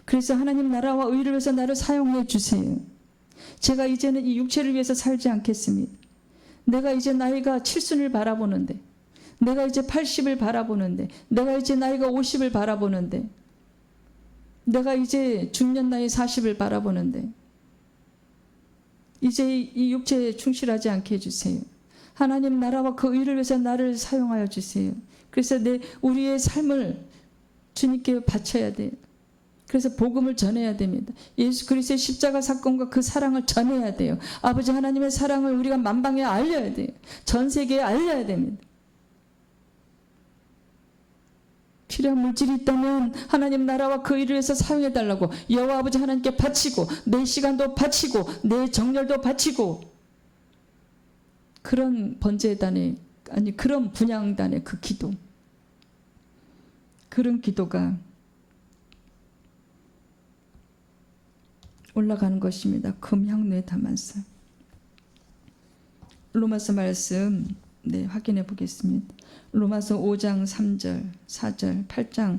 그래서 하나님 나라와 의를 위해서 나를 사용해 주세요. 제가 이제는 이 육체를 위해서 살지 않겠습니다. 내가 이제 나이가 7순을 바라보는데, 내가 이제 80을 바라보는데, 내가 이제 나이가 50을 바라보는데, 내가 이제 중년 나이 40을 바라보는데, 이제 이 육체에 충실하지 않게 해주세요. 하나님 나라와 그 의를 위해서 나를 사용하여 주세요. 그래서 우리의 삶을 주님께 바쳐야 돼요. 그래서 복음을 전해야 됩니다. 예수 그리스도의 십자가 사건과 그 사랑을 전해야 돼요. 아버지 하나님의 사랑을 우리가 만방에 알려야 돼요. 전 세계에 알려야 됩니다. 필요한 물질이 있다면 하나님 나라와 그 일을 위해서 사용해달라고 여호와 아버지 하나님께 바치고, 내 시간도 바치고, 내 정열도 바치고, 그런 번제단의, 아니 그런 분향단의 그 기도, 그런 기도가 올라가는 것입니다. 금향로에 담아서. 로마서 말씀 확인해 보겠습니다. 로마서 5장 3절, 4절, 8장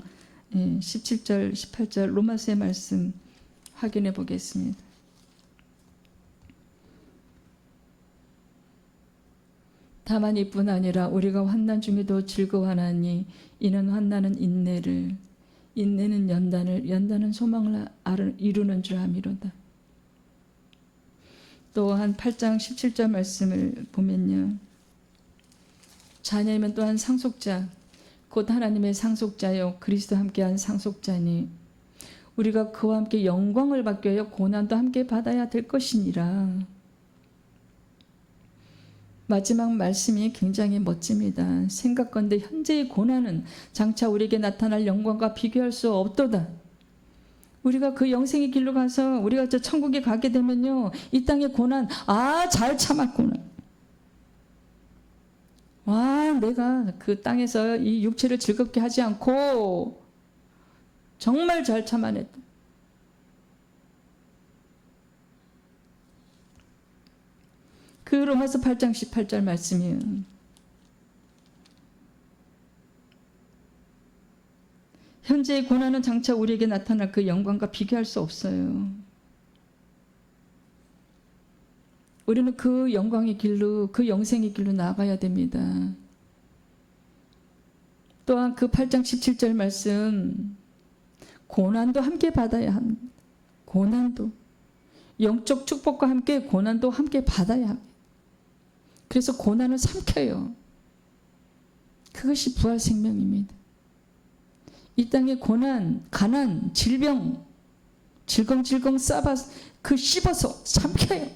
17절, 18절 로마서의 말씀 확인해 보겠습니다. 다만 이뿐 아니라 우리가 환난 중에도 즐거워하나니 이는 환난은 인내를, 인내는 연단을, 연단은 소망을 이루는 줄 아미로다. 또한 8장 17절 말씀을 보면요, 자녀이면 또한 상속자, 곧 하나님의 상속자요 그리스도와 함께한 상속자니 우리가 그와 함께 영광을 받기 위하여 고난도 함께 받아야 될 것이니라. 마지막 말씀이 굉장히 멋집니다. 생각건대 현재의 고난은 장차 우리에게 나타날 영광과 비교할 수 없도다. 우리가 그 영생의 길로 가서 우리가 저 천국에 가게 되면요, 이 땅의 고난, 잘 참았구나. 내가 그 땅에서 이 육체를 즐겁게 하지 않고 정말 잘 참아냈다. 그 로마서 8장 18절 말씀이에요. 현재의 고난은 장차 우리에게 나타날 그 영광과 비교할 수 없어요. 우리는 그 영광의 길로, 그 영생의 길로 나아가야 됩니다. 또한 그 8장 17절 말씀, 고난도 함께 받아야 합니다. 고난도. 영적 축복과 함께 고난도 함께 받아야 합니다. 그래서 고난을 삼켜요. 그것이 부활 생명입니다. 이 땅의 고난, 가난, 질병, 질겅질겅 씹어서 삼켜요.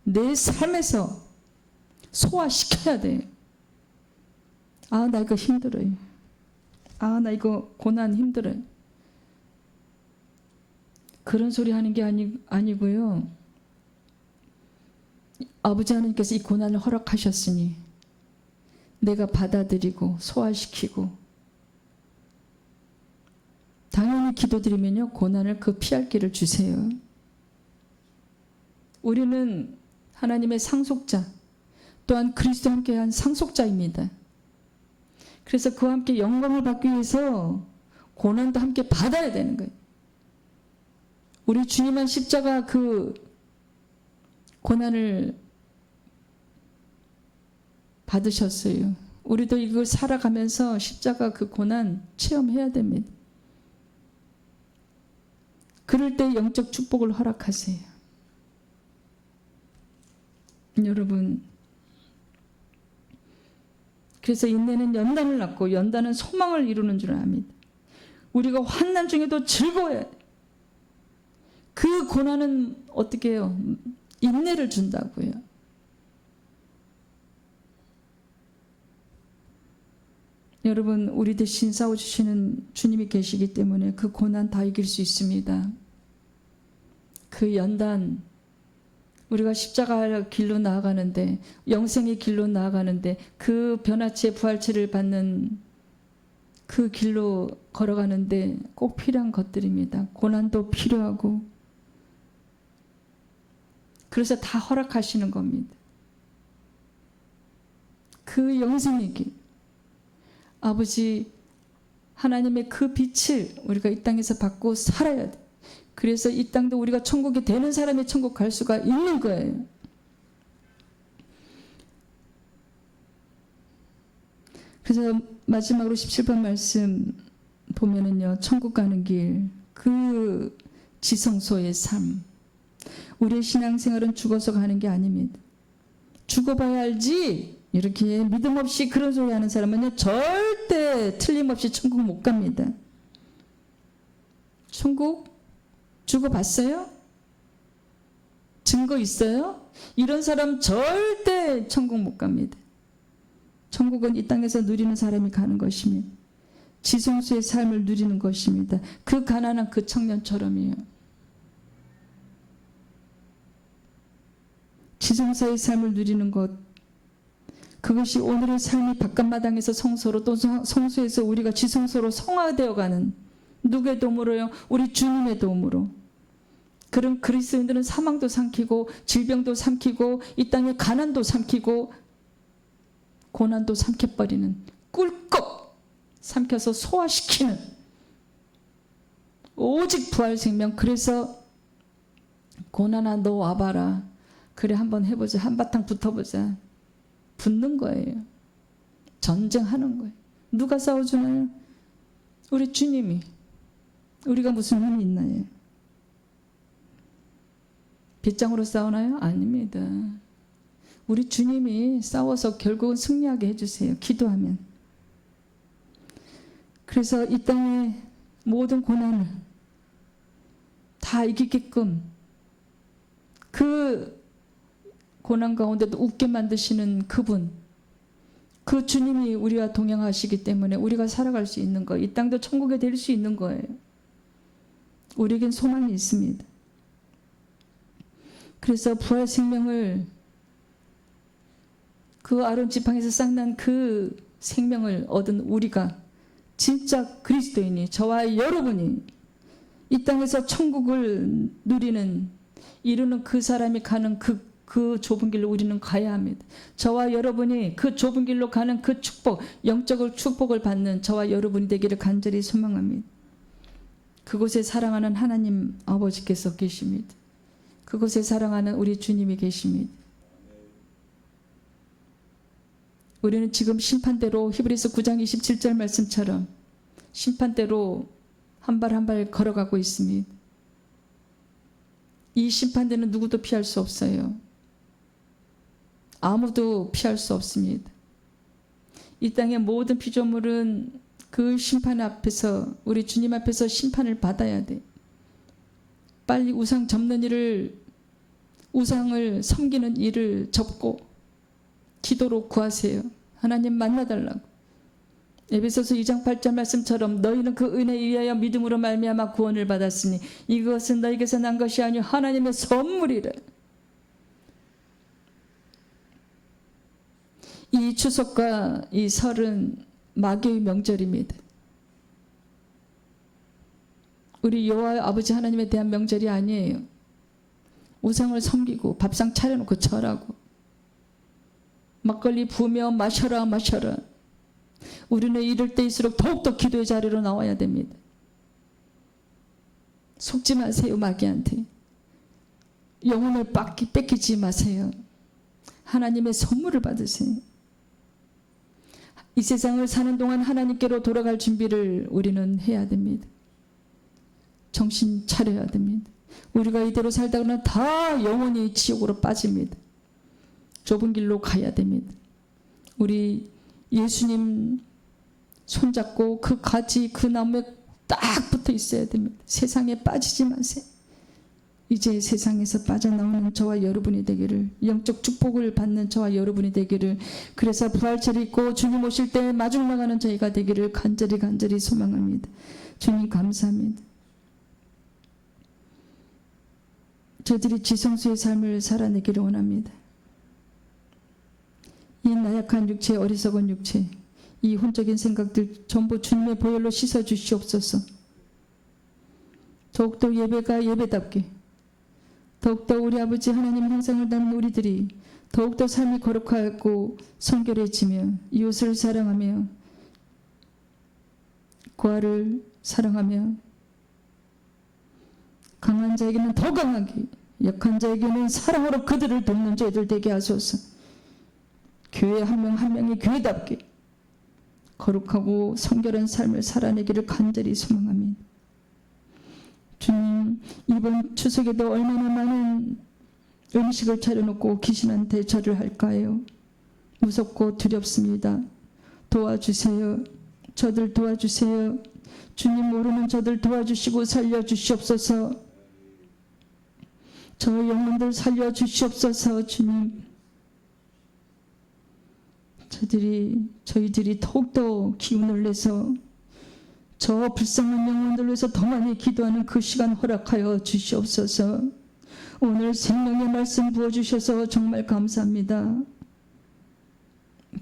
내 삶에서 소화시켜야 돼요. 아, 나 이거 힘들어요. 아, 나 이거 고난 힘들어요. 그런 소리 하는 게 아니고요. 아버지 하나님께서 이 고난을 허락하셨으니 내가 받아들이고 소화시키고, 당연히 기도드리면요, 고난을 피할 길을 주세요. 우리는 하나님의 상속자, 또한 그리스도와 함께한 상속자입니다. 그래서 그와 함께 영광을 받기 위해서 고난도 함께 받아야 되는 거예요. 우리 주님은 십자가 그 고난을 받으셨어요. 우리도 이걸 살아가면서 십자가 그 고난 체험해야 됩니다. 그럴 때 영적 축복을 허락하세요. 여러분, 그래서 인내는 연단을 낳고 연단은 소망을 이루는 줄 압니다. 우리가 환난 중에도 즐거워야 돼. 그 고난은 어떻게 해요? 인내를 준다고요. 여러분, 우리 대신 싸워주시는 주님이 계시기 때문에 그 고난 다 이길 수 있습니다. 그 연단, 우리가 십자가 길로 나아가는데, 영생의 길로 나아가는데, 그 변화체의 부활체를 받는 그 길로 걸어가는데 꼭 필요한 것들입니다. 고난도 필요하고, 그래서 다 허락하시는 겁니다. 그 영생의 길, 아버지 하나님의 그 빛을 우리가 이 땅에서 받고 살아야 돼. 그래서 이 땅도 우리가 천국이 되는 사람이 천국 갈 수가 있는 거예요. 그래서 마지막으로 17번 말씀 보면은요, 천국 가는 길, 그 지성소의 삶. 우리의 신앙생활은 죽어서 가는 게 아닙니다. 죽어봐야 알지, 이렇게 믿음 없이 그런 소리 하는 사람은요, 절대 틀림없이 천국 못 갑니다. 천국 죽어봤어요? 증거 있어요? 이런 사람 절대 천국 못 갑니다. 천국은 이 땅에서 누리는 사람이 가는 것입니다. 지성소의 삶을 누리는 것입니다. 그 가난한 그 청년처럼이에요. 지성소의 삶을 누리는 것, 그것이 오늘의 삶이 바깥마당에서 성소로, 또 성소에서 우리가 지성소로 성화되어가는, 누구의 도움으로요? 우리 주님의 도움으로. 그런 그리스도인들은 사망도 삼키고 질병도 삼키고 이 땅의 가난도 삼키고 고난도 삼켜버리는, 꿀꺽 삼켜서 소화시키는 오직 부활생명. 그래서 고난아 너 와봐라. 그래 한번 해보자. 한바탕 붙어보자. 붙는 거예요. 전쟁하는 거예요. 누가 싸워주나요? 우리 주님이. 우리가 무슨 힘이 있나요? 빗장으로 싸우나요? 아닙니다. 우리 주님이 싸워서 결국은 승리하게 해주세요. 기도하면. 그래서 이 땅의 모든 고난을 다 이기게끔, 그 고난 가운데도 웃게 만드시는 그분, 그 주님이 우리와 동행하시기 때문에 우리가 살아갈 수 있는 거예요. 이 땅도 천국이 될 수 있는 거예요. 우리에겐 소망이 있습니다. 그래서 부활 생명을, 그 아론 지팡이에서 쌍난 그 생명을 얻은 우리가, 진짜 그리스도인이, 저와 여러분이 이 땅에서 천국을 누리는, 이루는 그 사람이 가는 그 좁은 길로 우리는 가야 합니다. 저와 여러분이 그 좁은 길로 가는 그 축복, 영적 축복을 받는 저와 여러분이 되기를 간절히 소망합니다. 그곳에 사랑하는 하나님 아버지께서 계십니다. 그곳에 사랑하는 우리 주님이 계십니다. 우리는 지금 심판대로, 히브리서 9장 27절 말씀처럼 심판대로 한 발 한 발 걸어가고 있습니다. 이 심판대는 누구도 피할 수 없어요. 아무도 피할 수 없습니다. 이 땅의 모든 피조물은 그 심판 앞에서, 우리 주님 앞에서 심판을 받아야 돼. 빨리 우상 접는 일을, 우상을 섬기는 일을 접고 기도로 구하세요. 하나님 만나달라고. 에베소서 2장 8절 말씀처럼 너희는 그 은혜에 의하여 믿음으로 말미암아 구원을 받았으니 이것은 너희에게서 난 것이 아니요 하나님의 선물이래. 이 추석과 이 설은 마귀의 명절입니다. 우리 여호와 아버지 하나님에 대한 명절이 아니에요. 우상을 섬기고 밥상 차려놓고 절하고 막걸리 부으며 마셔라 마셔라. 우리는 이럴 때일수록 더욱더 기도의 자리로 나와야 됩니다. 속지 마세요. 마귀한테 영혼을 뺏기지 마세요. 하나님의 선물을 받으세요. 이 세상을 사는 동안 하나님께로 돌아갈 준비를 우리는 해야 됩니다. 정신 차려야 됩니다. 우리가 이대로 살다가는 다 영원히 지옥으로 빠집니다. 좁은 길로 가야 됩니다. 우리 예수님 손잡고 그 가지 그 나무에 딱 붙어 있어야 됩니다. 세상에 빠지지 마세요. 이제 세상에서 빠져나오는 저와 여러분이 되기를, 영적 축복을 받는 저와 여러분이 되기를, 그래서 부활체를 입고 주님 오실 때 마중 나가는 저희가 되기를 간절히 소망합니다. 주님 감사합니다. 저들이 지성소의 삶을 살아내기를 원합니다. 이 나약한 육체, 어리석은 육체, 이 혼적인 생각들 전부 주님의 보혈로 씻어주시옵소서. 더욱더 예배가 예배답게, 더욱더 우리 아버지 하나님 형상을 닮은 우리들이 더욱더 삶이 거룩하고 성결해지며 이웃을 사랑하며 고아를 사랑하며 강한 자에게는 더 강하게, 약한 자에게는 사랑으로 그들을 돕는 저희들 되게 하소서. 교회 한 명 한 명이 교회답게 거룩하고 성결한 삶을 살아내기를 간절히 소망합니다. 주님, 이번 추석에도 얼마나 많은 음식을 차려놓고 귀신한테 절을 할까요? 무섭고 두렵습니다. 도와주세요. 저들 도와주세요. 주님 모르는 저들 도와주시고 살려주시옵소서. 저 영혼들 살려주시옵소서. 주님, 저희들이 더욱더 기운을 내서 저 불쌍한 영혼들을 위해서 더 많이 기도하는 그 시간 허락하여 주시옵소서. 오늘 생명의 말씀 부어주셔서 정말 감사합니다.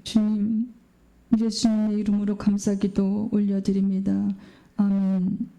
주님, 예수님의 이름으로 감사기도 올려드립니다. 아멘.